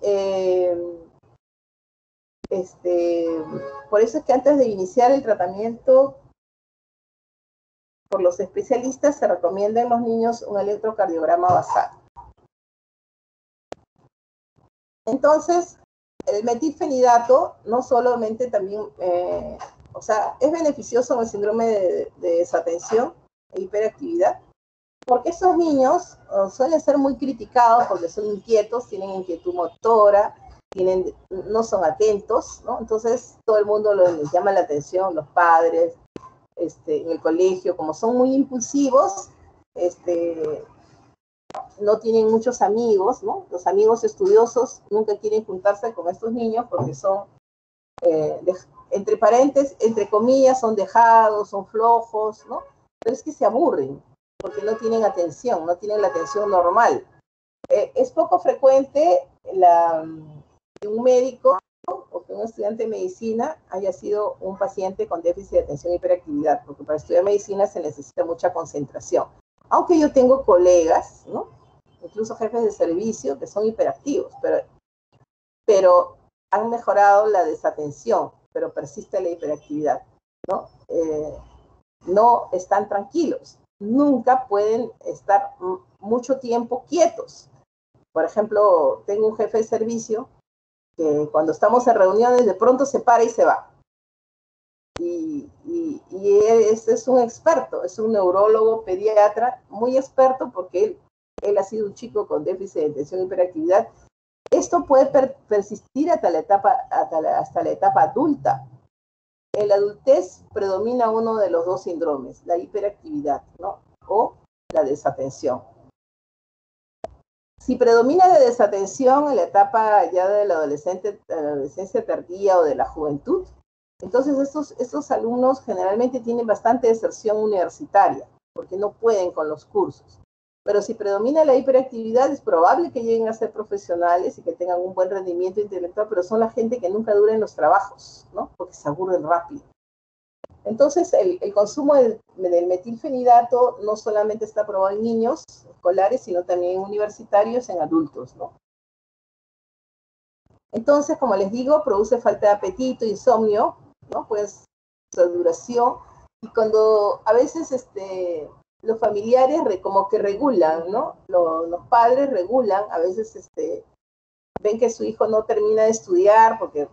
por eso es que antes de iniciar el tratamiento por los especialistas se recomienda en los niños un electrocardiograma basal. Entonces, el metilfenidato no solamente también, o sea, es beneficioso en el síndrome de desatención e hiperactividad, porque esos niños suelen ser muy criticados porque son inquietos, tienen inquietud motora, no son atentos, ¿no? Entonces todo el mundo les llama la atención, los padres, en el colegio, como son muy impulsivos, no tienen muchos amigos, ¿no? Los amigos estudiosos nunca quieren juntarse con estos niños porque son, entre paréntesis, entre comillas, son dejados, son flojos, ¿no? Pero es que se aburren porque no tienen atención, no tienen la atención normal. Es poco frecuente que un médico o que un estudiante de medicina haya sido un paciente con déficit de atención e hiperactividad, porque para estudiar medicina se necesita mucha concentración. Aunque yo tengo colegas, ¿no? Incluso jefes de servicio que son hiperactivos, pero han mejorado la desatención, pero persiste la hiperactividad, ¿no? No están tranquilos, nunca pueden estar mucho tiempo quietos. Por ejemplo, tengo un jefe de servicio que cuando estamos en reuniones de pronto se para y se va. Y este es un experto, es un neurólogo pediatra muy experto porque él ha sido un chico con déficit de atención y hiperactividad. Esto puede persistir hasta la etapa adulta. En la adultez predomina uno de los dos síndromes, la hiperactividad, ¿no? O la desatención. Si predomina la desatención en la etapa ya de la adolescencia tardía o de la juventud, entonces estos alumnos generalmente tienen bastante deserción universitaria, porque no pueden con los cursos. Pero si predomina la hiperactividad, es probable que lleguen a ser profesionales y que tengan un buen rendimiento intelectual, pero son la gente que nunca dura en los trabajos, ¿no? Porque se aburren rápido. Entonces, el consumo del metilfenidato no solamente está aprobado en niños escolares, sino también en universitarios, en adultos, ¿no? Entonces, como les digo, produce falta de apetito, insomnio, ¿no? Pues, saturación, y cuando a veces los familiares como que regulan, ¿no? Los padres regulan, a veces ven que su hijo no termina de estudiar porque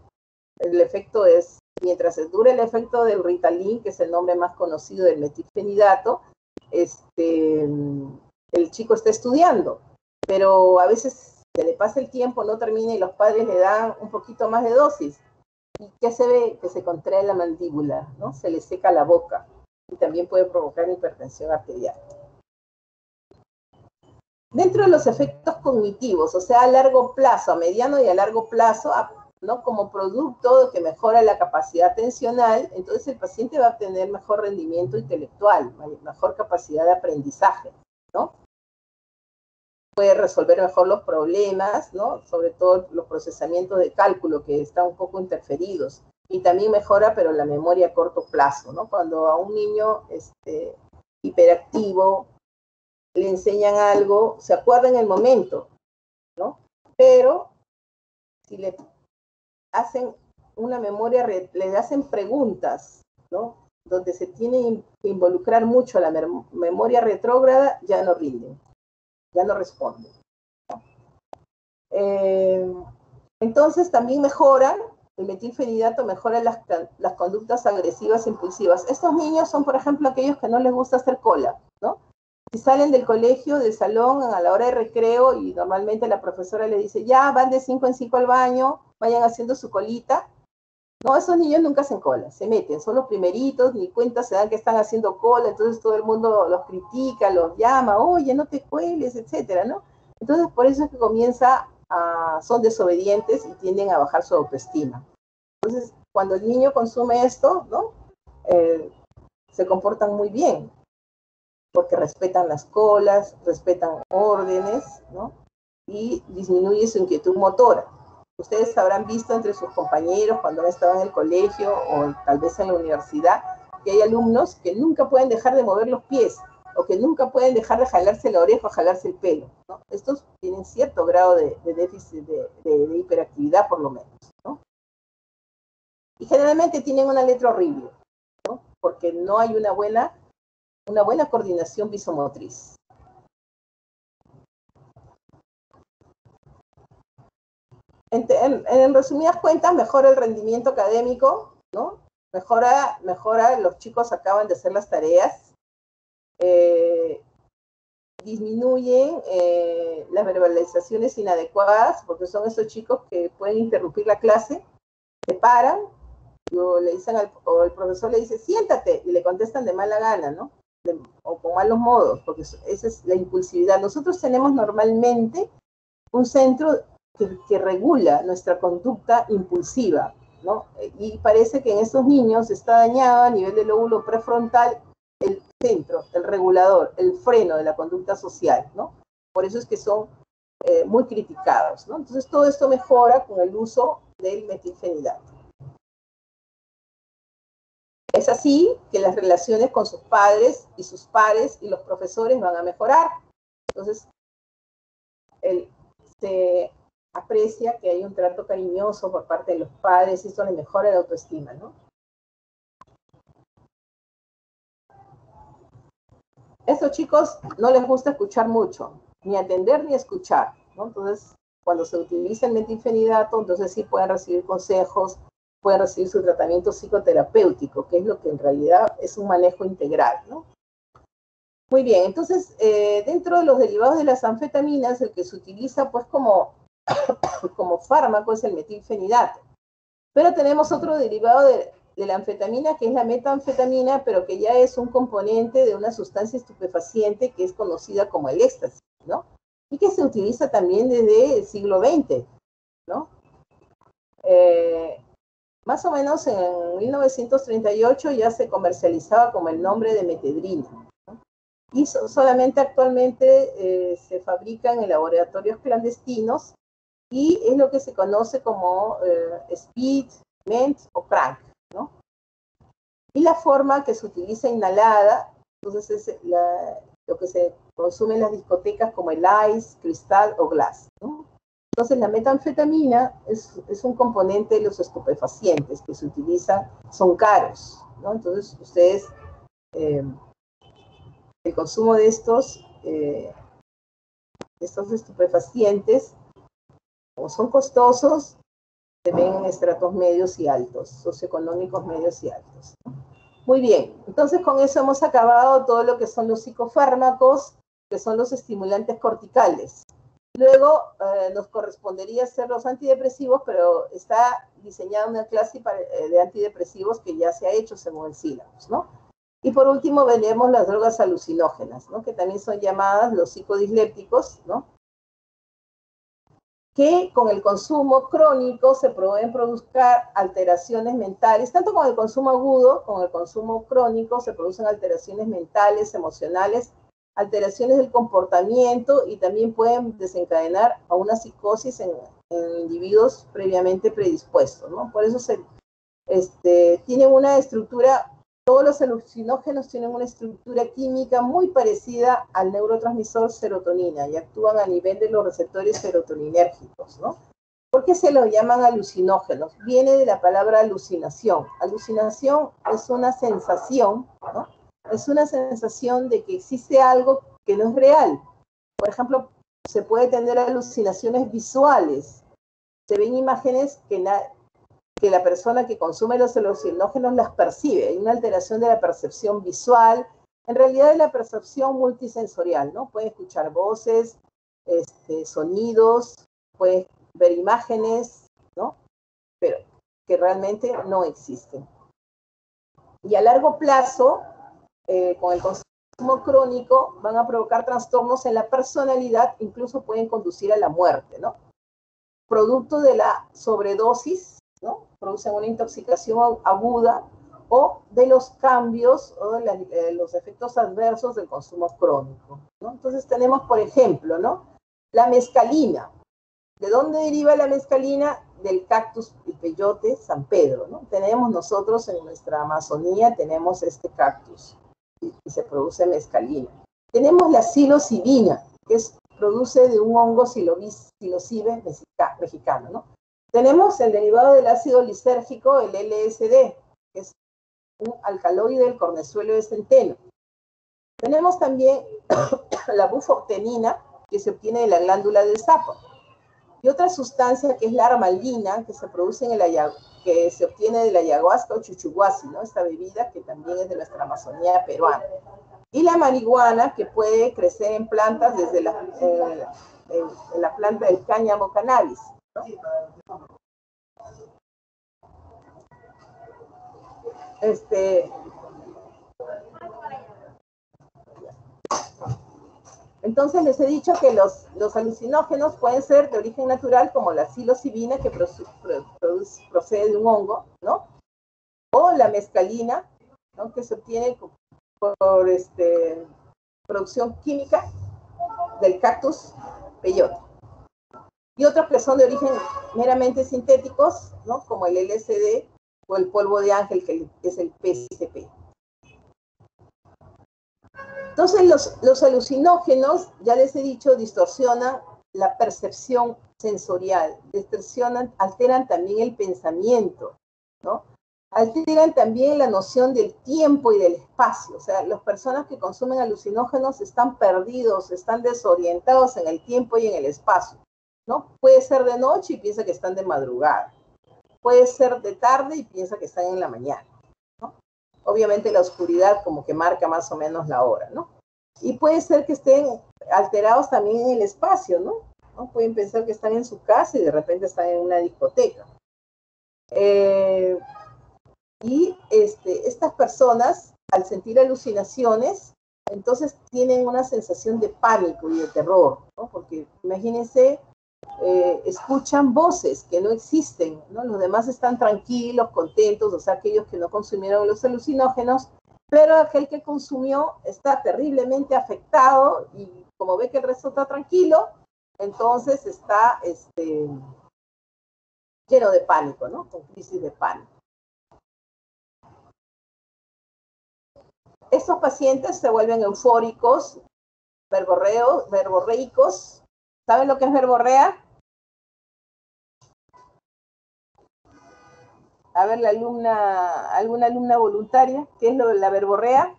el efecto es, mientras dure el efecto del Ritalin, que es el nombre más conocido del metilfenidato, el chico está estudiando, pero a veces se le pasa el tiempo, no termina y los padres le dan un poquito más de dosis. ¿Y qué se ve? Que se contrae la mandíbula, ¿no? Se le seca la boca y también puede provocar hipertensión arterial. Dentro de los efectos cognitivos, o sea, a largo plazo, a mediano y a largo plazo, ¿no? Como producto que mejora la capacidad atencional, entonces el paciente va a tener mejor rendimiento intelectual, mejor capacidad de aprendizaje, ¿no? Puede resolver mejor los problemas, ¿no? Sobre todo los procesamientos de cálculo que están un poco interferidos. Y también mejora, pero la memoria a corto plazo, ¿no? Cuando a un niño hiperactivo le enseñan algo, se acuerda en el momento, ¿no? Pero si le hacen una memoria, le hacen preguntas, ¿no? Donde se tiene que involucrar mucho la memoria retrógrada, ya no rinden, ya no responden. Entonces también mejoran, el metilfenidato mejora las conductas agresivas e impulsivas. Estos niños son, por ejemplo, aquellos que no les gusta hacer cola, ¿no? Si salen del colegio, del salón, a la hora de recreo, y normalmente la profesora le dice, ya, van de 5 en 5 al baño, vayan haciendo su colita. No, esos niños nunca hacen cola, se meten, son los primeritos, ni cuenta se dan que están haciendo cola, entonces todo el mundo los critica, los llama, oye, no te cueles, etcétera, ¿no? Entonces, por eso es que son desobedientes y tienden a bajar su autoestima. Entonces, cuando el niño consume esto, ¿no? Se comportan muy bien, porque respetan las colas, respetan órdenes, ¿no? Y disminuye su inquietud motora. Ustedes habrán visto entre sus compañeros cuando han estado en el colegio o tal vez en la universidad que hay alumnos que nunca pueden dejar de mover los pies o que nunca pueden dejar de jalarse la oreja o jalarse el pelo, ¿no? Estos tienen cierto grado de déficit de hiperactividad por lo menos, ¿no? Y generalmente tienen una letra horrible, ¿no? Porque no hay una buena coordinación visomotriz. En resumidas cuentas, mejora el rendimiento académico, ¿no? Mejora, los chicos acaban de hacer las tareas, disminuyen las verbalizaciones inadecuadas, porque son esos chicos que pueden interrumpir la clase, se paran, o le dicen o el profesor le dice, siéntate, y le contestan de mala gana, ¿no? O con malos modos, porque esa es la impulsividad. Nosotros tenemos normalmente un centro que regula nuestra conducta impulsiva, ¿no? Y parece que en estos niños está dañado a nivel del lóbulo prefrontal el centro, el regulador, el freno de la conducta social, ¿no? Por eso es que son muy criticados, ¿no? Entonces todo esto mejora con el uso del metilfenidato. Es así que las relaciones con sus padres y sus pares y los profesores van a mejorar. Entonces, se aprecia que hay un trato cariñoso por parte de los padres y eso le mejora la autoestima, ¿no? Estos chicos no les gusta escuchar mucho, ni atender ni escuchar, ¿no? Entonces, cuando se utiliza el metilfenidato, entonces sí pueden recibir consejos, pueden recibir su tratamiento psicoterapéutico, que es lo que en realidad es un manejo integral, ¿no? Muy bien, entonces, dentro de los derivados de las anfetaminas, el que se utiliza pues como fármaco es el metilfenidato. Pero tenemos otro derivado de la anfetamina, que es la metanfetamina, pero que ya es un componente de una sustancia estupefaciente que es conocida como el éxtasis, ¿no? Y que se utiliza también desde el siglo XX, ¿no? Más o menos en 1938 ya se comercializaba como el nombre de metedrina, ¿no? Y solamente actualmente se fabrican en laboratorios clandestinos y es lo que se conoce como speed, ment o crank, ¿no? Y la forma que se utiliza inhalada, entonces es lo que se consume en las discotecas como el ice, cristal o glass, ¿no? Entonces la metanfetamina es un componente de los estupefacientes que se utilizan, son caros, ¿no? Entonces ustedes, el consumo de estos estupefacientes, como son costosos, se ven en estratos medios y altos, socioeconómicos medios y altos. Muy bien, entonces con eso hemos acabado todo lo que son los psicofármacos, que son los estimulantes corticales. Luego nos correspondería hacer los antidepresivos, pero está diseñada una clase de antidepresivos que ya se ha hecho según el sílabus, ¿no? Y por último veremos las drogas alucinógenas, ¿no? Que también son llamadas los psicodislépticos, ¿no? Que con el consumo crónico se pueden producir alteraciones mentales, tanto con el consumo agudo, con el consumo crónico se producen alteraciones mentales, emocionales, alteraciones del comportamiento y también pueden desencadenar a una psicosis en individuos previamente predispuestos, ¿no? Por eso tienen una estructura, todos los alucinógenos tienen una estructura química muy parecida al neurotransmisor serotonina y actúan a nivel de los receptores serotoninérgicos, ¿no? ¿Por qué se los llaman alucinógenos? Viene de la palabra alucinación. Alucinación es una sensación, ¿no? Es una sensación de que existe algo que no es real. Por ejemplo, se puede tener alucinaciones visuales, se ven imágenes que la persona que consume los alucinógenos las percibe. Hay una alteración de la percepción visual, en realidad de la percepción multisensorial, ¿no? Puede escuchar voces, sonidos, puede ver imágenes, ¿no? Pero que realmente no existen. Y a largo plazo, con el consumo crónico, van a provocar trastornos en la personalidad, incluso pueden conducir a la muerte, ¿no? Producto de la sobredosis, ¿no? Producen una intoxicación aguda o de los cambios o de los efectos adversos del consumo crónico, ¿no? Entonces tenemos, por ejemplo, ¿no? La mescalina. ¿De dónde deriva la mescalina? Del cactus y peyote San Pedro, ¿no? Tenemos nosotros en nuestra Amazonía, tenemos este cactus y se produce mescalina. Tenemos la psilocibina, que produce de un hongo psilocibe mexicano, ¿no? Tenemos el derivado del ácido lisérgico, el LSD, que es un alcaloide del cornezuelo de centeno. Tenemos también la bufoctenina, que se obtiene de la glándula del sapo. Y otra sustancia que es la armalina, que se produce que se obtiene de la ayahuasca o chuchuhuasi, ¿no? Esta bebida que también es de nuestra Amazonía peruana. Y la marihuana, que puede crecer en plantas desde en la planta del cáñamo cannabis, ¿no? Entonces les he dicho que los alucinógenos pueden ser de origen natural, como la psilocibina, que procede de un hongo, ¿no? O la mescalina, ¿no? Que se obtiene por producción química del cactus peyote. Y otros que son de origen meramente sintéticos, ¿no? Como el LSD o el polvo de ángel, que es el PCP. Entonces, los alucinógenos, ya les he dicho, distorsionan la percepción sensorial, alteran también el pensamiento, ¿no? Alteran también la noción del tiempo y del espacio. O sea, las personas que consumen alucinógenos están perdidos, están desorientados en el tiempo y en el espacio, ¿no? Puede ser de noche y piensa que están de madrugada. Puede ser de tarde y piensa que están en la mañana, ¿no? Obviamente la oscuridad como que marca más o menos la hora, ¿no? Y puede ser que estén alterados también en el espacio, ¿no? Pueden pensar que están en su casa y de repente están en una discoteca. Y estas personas, al sentir alucinaciones, entonces tienen una sensación de pánico y de terror, ¿no? Porque imagínense, escuchan voces que no existen, ¿no? Los demás están tranquilos, contentos, o sea, aquellos que no consumieron los alucinógenos, pero aquel que consumió está terriblemente afectado y como ve que el resto está tranquilo, entonces está lleno de pánico, ¿no? Con crisis de pánico. Estos pacientes se vuelven eufóricos, verborreicos. ¿Saben lo que es verborrea? A ver, alguna alumna voluntaria, ¿qué es lo de la verborrea?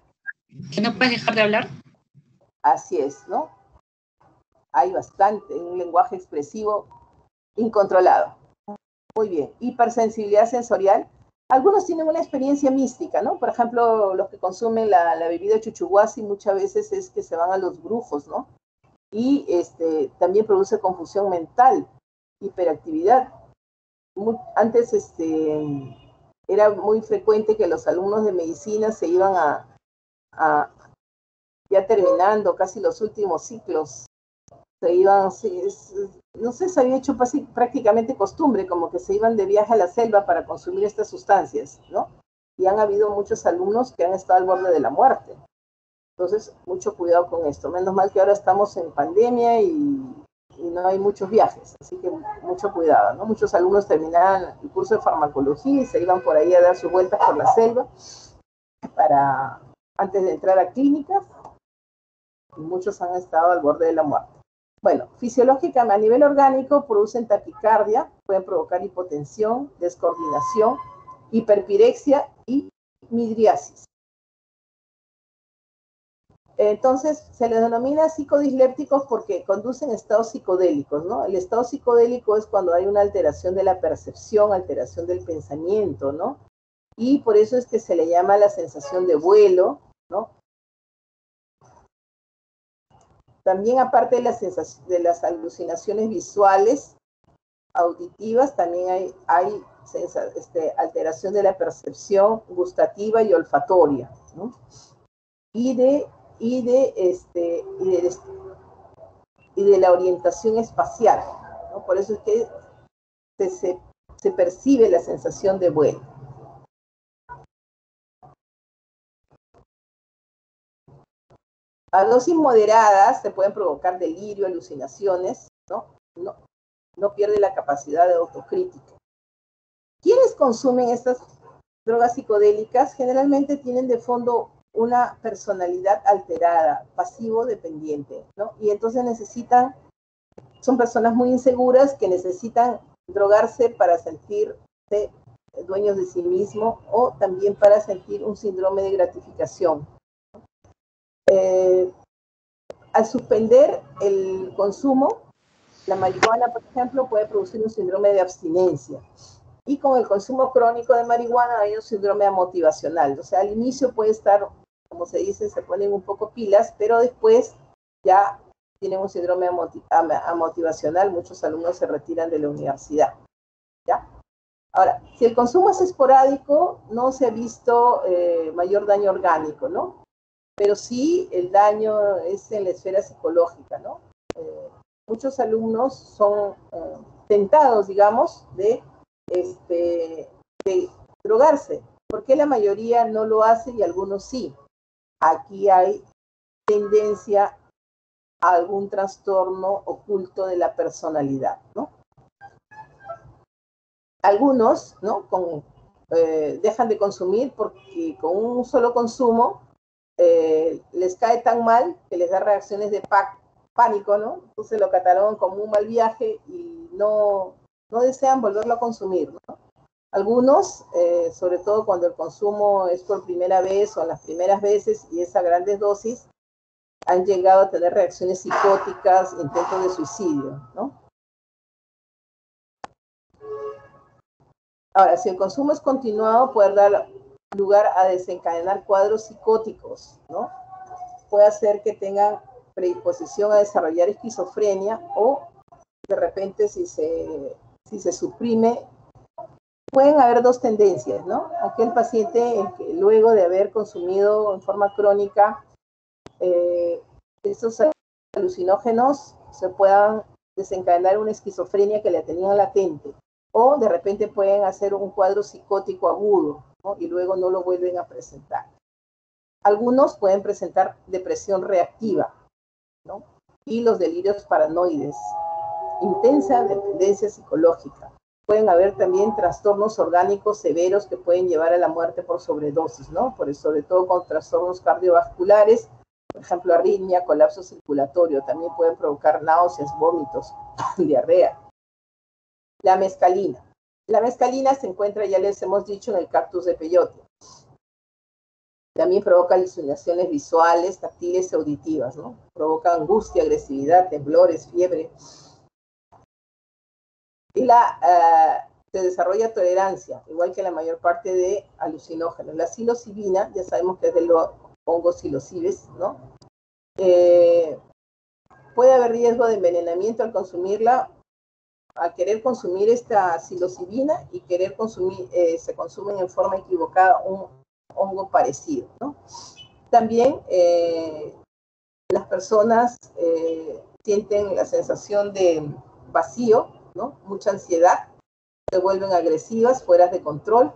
¿Que no puedes dejar de hablar? Así es, ¿no? Hay bastante, un lenguaje expresivo incontrolado. Muy bien. Hipersensibilidad sensorial. Algunos tienen una experiencia mística, ¿no? Por ejemplo, los que consumen la bebida chuchuhuasi muchas veces es que se van a los brujos, ¿no? Y también produce confusión mental, hiperactividad. Antes era muy frecuente que los alumnos de medicina se iban ya terminando casi los últimos ciclos, se iban, no sé, se había hecho prácticamente costumbre, como que se iban de viaje a la selva para consumir estas sustancias, ¿no? Y han habido muchos alumnos que han estado al borde de la muerte. Entonces, mucho cuidado con esto. Menos mal que ahora estamos en pandemia y no hay muchos viajes, así que mucho cuidado, ¿no? Muchos alumnos terminaban el curso de farmacología y se iban por ahí a dar sus vueltas por la selva antes de entrar a clínicas, y muchos han estado al borde de la muerte. Bueno, fisiológicamente, a nivel orgánico, producen taquicardia, pueden provocar hipotensión, descoordinación, hiperpirexia y midriasis. Entonces, se les denomina psicodislépticos porque conducen a estados psicodélicos, ¿no? El estado psicodélico es cuando hay una alteración de la percepción, alteración del pensamiento, ¿no? Y por eso es que se le llama la sensación de vuelo, ¿no? También, aparte de las alucinaciones visuales, auditivas, también hay alteración de la percepción gustativa y olfatoria, ¿no? Y de la orientación espacial, ¿no? Por eso es que se percibe la sensación de vuelo. A dosis moderadas se pueden provocar delirio, alucinaciones, ¿no? No pierde la capacidad de autocrítica. ¿Quiénes consumen estas drogas psicodélicas? Generalmente tienen de fondo una personalidad alterada, pasivo-dependiente, ¿no? Y entonces son personas muy inseguras que necesitan drogarse para sentirse dueños de sí mismos o también para sentir un síndrome de gratificación. Al suspender el consumo, la marihuana, por ejemplo, puede producir un síndrome de abstinencia. Y con el consumo crónico de marihuana hay un síndrome motivacional. O sea, al inicio puede estar, como se dice, se ponen un poco pilas, pero después ya tienen un síndrome motivacional. Muchos alumnos se retiran de la universidad, ¿ya? Ahora, si el consumo es esporádico, no se ha visto mayor daño orgánico, ¿no? Pero sí el daño es en la esfera psicológica, ¿no? Muchos alumnos son tentados, digamos, de drogarse. ¿Por qué la mayoría no lo hace y algunos sí? Aquí hay tendencia a algún trastorno oculto de la personalidad, ¿no? Algunos, ¿no? Dejan de consumir porque con un solo consumo les cae tan mal que les da reacciones de pánico, ¿no? Entonces lo catalogan como un mal viaje y no desean volverlo a consumir, ¿no? Algunos, sobre todo cuando el consumo es por primera vez o las primeras veces y es a grandes dosis, han llegado a tener reacciones psicóticas, intentos de suicidio, ¿no? Ahora, si el consumo es continuado, puede dar lugar a desencadenar cuadros psicóticos, ¿no? Puede hacer que tengan predisposición a desarrollar esquizofrenia o de repente si se suprime, pueden haber dos tendencias, ¿no? Aquel paciente que luego de haber consumido en forma crónica estos alucinógenos se puedan desencadenar una esquizofrenia que la tenían latente o de repente pueden hacer un cuadro psicótico agudo, ¿no? Y luego no lo vuelven a presentar. Algunos pueden presentar depresión reactiva, ¿no? Y los delirios paranoides, intensa dependencia psicológica. Pueden haber también trastornos orgánicos severos que pueden llevar a la muerte por sobredosis, ¿no? Sobre todo con trastornos cardiovasculares, por ejemplo, arritmia, colapso circulatorio. También pueden provocar náuseas, vómitos, diarrea. La mescalina. La mescalina se encuentra, ya les hemos dicho, en el cactus de peyote. También provoca alucinaciones visuales, táctiles y auditivas, ¿no? Provoca angustia, agresividad, temblores, fiebre. Y se desarrolla tolerancia, igual que la mayor parte de alucinógenos. La psilocibina, ya sabemos que es de los hongos psilocibes, ¿no? Puede haber riesgo de envenenamiento al consumirla, al querer consumir esta psilocibina y querer consumir, se consumen en forma equivocada un hongo parecido, ¿no? También las personas sienten la sensación de vacío, ¿no? Mucha ansiedad, se vuelven agresivas, fuera de control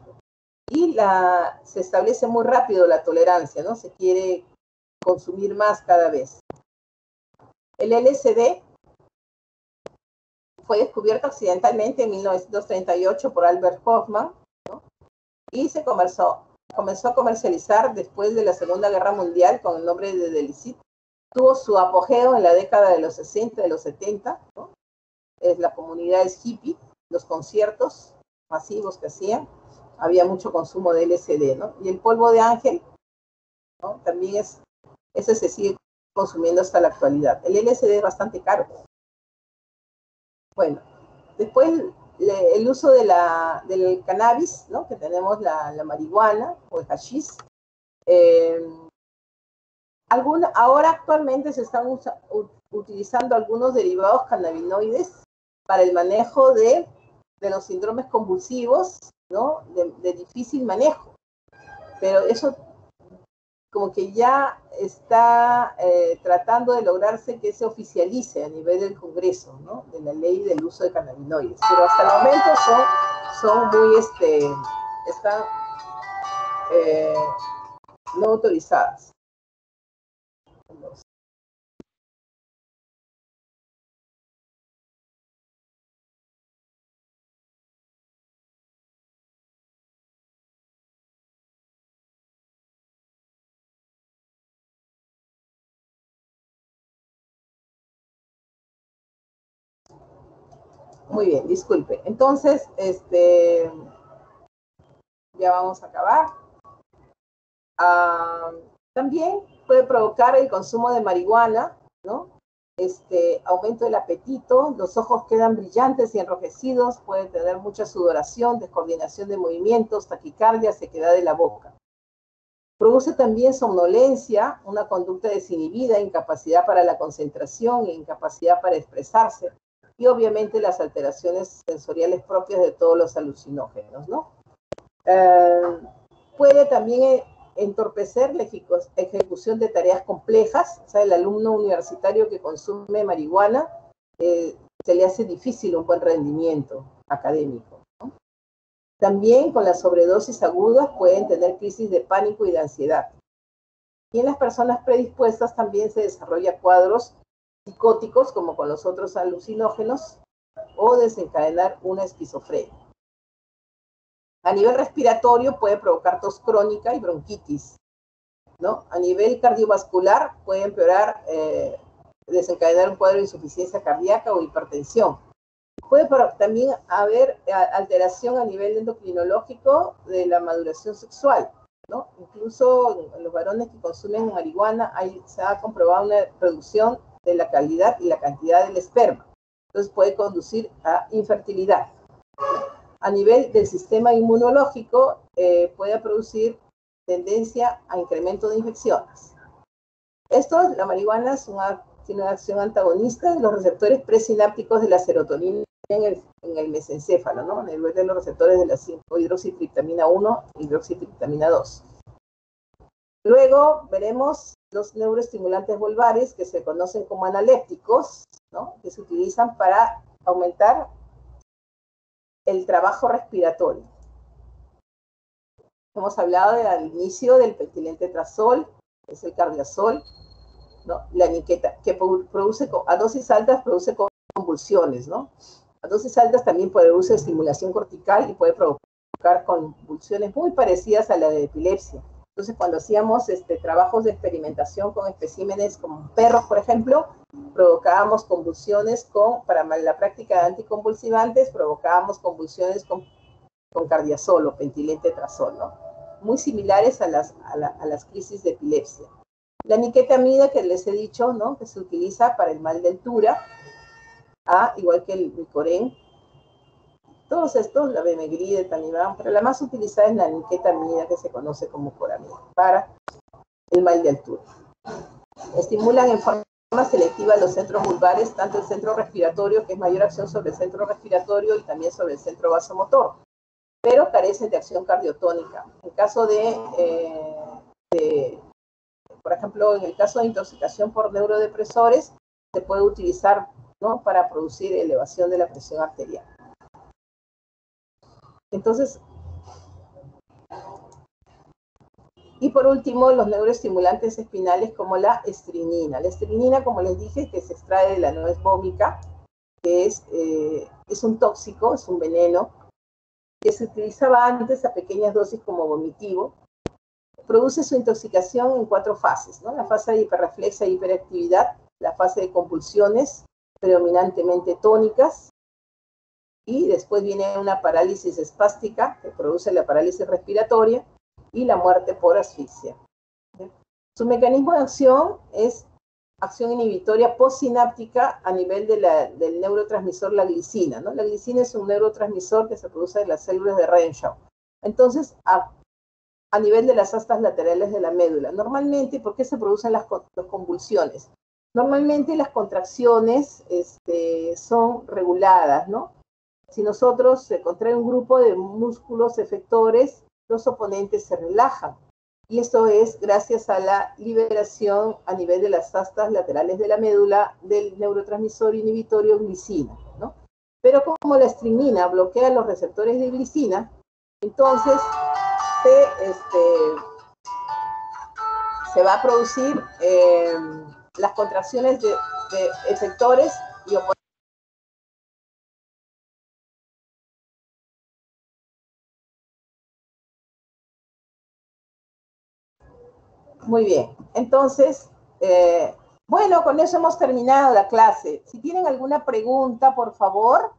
y se establece muy rápido la tolerancia, ¿no? Se quiere consumir más cada vez. El LSD fue descubierto accidentalmente en 1938 por Albert Hofmann, ¿no? Y se comenzó a comercializar después de la Segunda Guerra Mundial con el nombre de Delicit. Tuvo su apogeo en la década de los 60, de los 70, ¿no? La comunidad es hippie, los conciertos masivos que hacían, había mucho consumo de LSD, ¿no? Y el polvo de ángel, ¿no? También es Ese se sigue consumiendo hasta la actualidad. El LSD es bastante caro. Bueno, después el uso del cannabis, ¿no? Que tenemos la marihuana o el hashish. Ahora actualmente se están utilizando algunos derivados cannabinoides para el manejo de los síndromes convulsivos, ¿no? De difícil manejo. Pero eso como que ya está tratando de lograrse que se oficialice a nivel del Congreso, ¿no? De la ley del uso de cannabinoides. Pero hasta el momento son muy, están no autorizadas. Muy bien, disculpe. Entonces, ya vamos a acabar. También puede provocar el consumo de marihuana, ¿no? Aumento del apetito, los ojos quedan brillantes y enrojecidos, puede tener mucha sudoración, descoordinación de movimientos, taquicardia, sequedad de la boca. Produce también somnolencia, una conducta desinhibida, incapacidad para la concentración e incapacidad para expresarse, y obviamente las alteraciones sensoriales propias de todos los alucinógenos, ¿no? Puede también entorpecer la ejecución de tareas complejas. O sea, el alumno universitario que consume marihuana se le hace difícil un buen rendimiento académico, ¿no? También con las sobredosis agudas pueden tener crisis de pánico y de ansiedad. Y en las personas predispuestas también se desarrollan cuadros psicóticos como con los otros alucinógenos o desencadenar una esquizofrenia. A nivel respiratorio puede provocar tos crónica y bronquitis, ¿no? A nivel cardiovascular puede empeorar, desencadenar un cuadro de insuficiencia cardíaca o hipertensión. Puede también haber alteración a nivel endocrinológico de la maduración sexual, ¿no? Incluso en los varones que consumen marihuana se ha comprobado una reducción de la calidad y la cantidad del esperma. Entonces puede conducir a infertilidad. A nivel del sistema inmunológico, puede producir tendencia a incremento de infecciones. La marihuana tiene una acción antagonista de los receptores presinápticos de la serotonina en el mesencéfalo, ¿no? En el lugar de los receptores de la 5-hidroxitriptamina 1 y hidroxitriptamina 2. Luego veremos los neuroestimulantes vulvares, que se conocen como analépticos, ¿no? Que se utilizan para aumentar el trabajo respiratorio. Hemos hablado al inicio del pentilentretrazol, que es el cardiazol, ¿no? La niqueta, que produce a dosis altas produce convulsiones, ¿no? A dosis altas también produce estimulación cortical y puede provocar convulsiones muy parecidas a la de epilepsia. Entonces, cuando hacíamos trabajos de experimentación con especímenes como perros, por ejemplo, provocábamos convulsiones para la práctica de anticonvulsivantes, provocábamos convulsiones con cardiazol o pentilentretrazol, ¿no? Muy similares a las crisis de epilepsia. La niquetamida, que les he dicho, ¿no? Que se utiliza para el mal de altura, igual que el Nicorén. Todos estos, la bemegrida, el Tanibán, pero la más utilizada es la niquetamida, que se conoce como coramida, para el mal de altura. Estimulan en forma selectiva los centros vulvares, tanto el centro respiratorio, que es mayor acción sobre el centro respiratorio, y también sobre el centro vasomotor, pero carecen de acción cardiotónica. En caso por ejemplo, en el caso de intoxicación por neurodepresores, se puede utilizar, ¿no? Para producir elevación de la presión arterial. Entonces, y por último, los neuroestimulantes espinales como la estrinina. La estrinina, como les dije, que se extrae de la nuez vómica, que es un tóxico, es un veneno, que se utilizaba antes a pequeñas dosis como vomitivo. Produce su intoxicación en 4 fases, ¿no? La fase de hiperreflexia e hiperactividad, la fase de convulsiones, predominantemente tónicas, y después viene una parálisis espástica, que produce la parálisis respiratoria, y la muerte por asfixia. Su mecanismo de acción es acción inhibitoria postsináptica a nivel del neurotransmisor la glicina, ¿no? La glicina es un neurotransmisor que se produce en las células de Renshaw. Entonces, a nivel de las astas laterales de la médula. Normalmente, ¿por qué se producen las convulsiones? Normalmente las contracciones son reguladas, ¿no? Si nosotros se contrae un grupo de músculos efectores, los oponentes se relajan. Y esto es gracias a la liberación a nivel de las astas laterales de la médula del neurotransmisor inhibitorio glicina, ¿no? Pero como la estrimina bloquea los receptores de glicina, entonces se va a producir las contracciones de efectores y oponentes. Muy bien, entonces, bueno, con eso hemos terminado la clase. Si tienen alguna pregunta, por favor.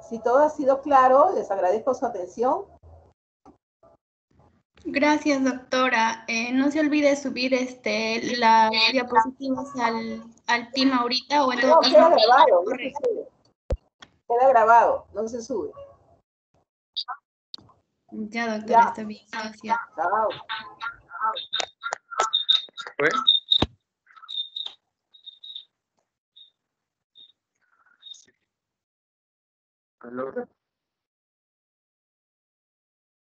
Si todo ha sido claro, les agradezco su atención. Gracias, doctora. No se olvide subir las diapositivas al team ahorita o en todo No, caso. queda grabado, no se sube. Queda grabado, no se sube. Ya, doctora, Ya. está bien. Gracias. Chao. ¿Fue? ¿Aló?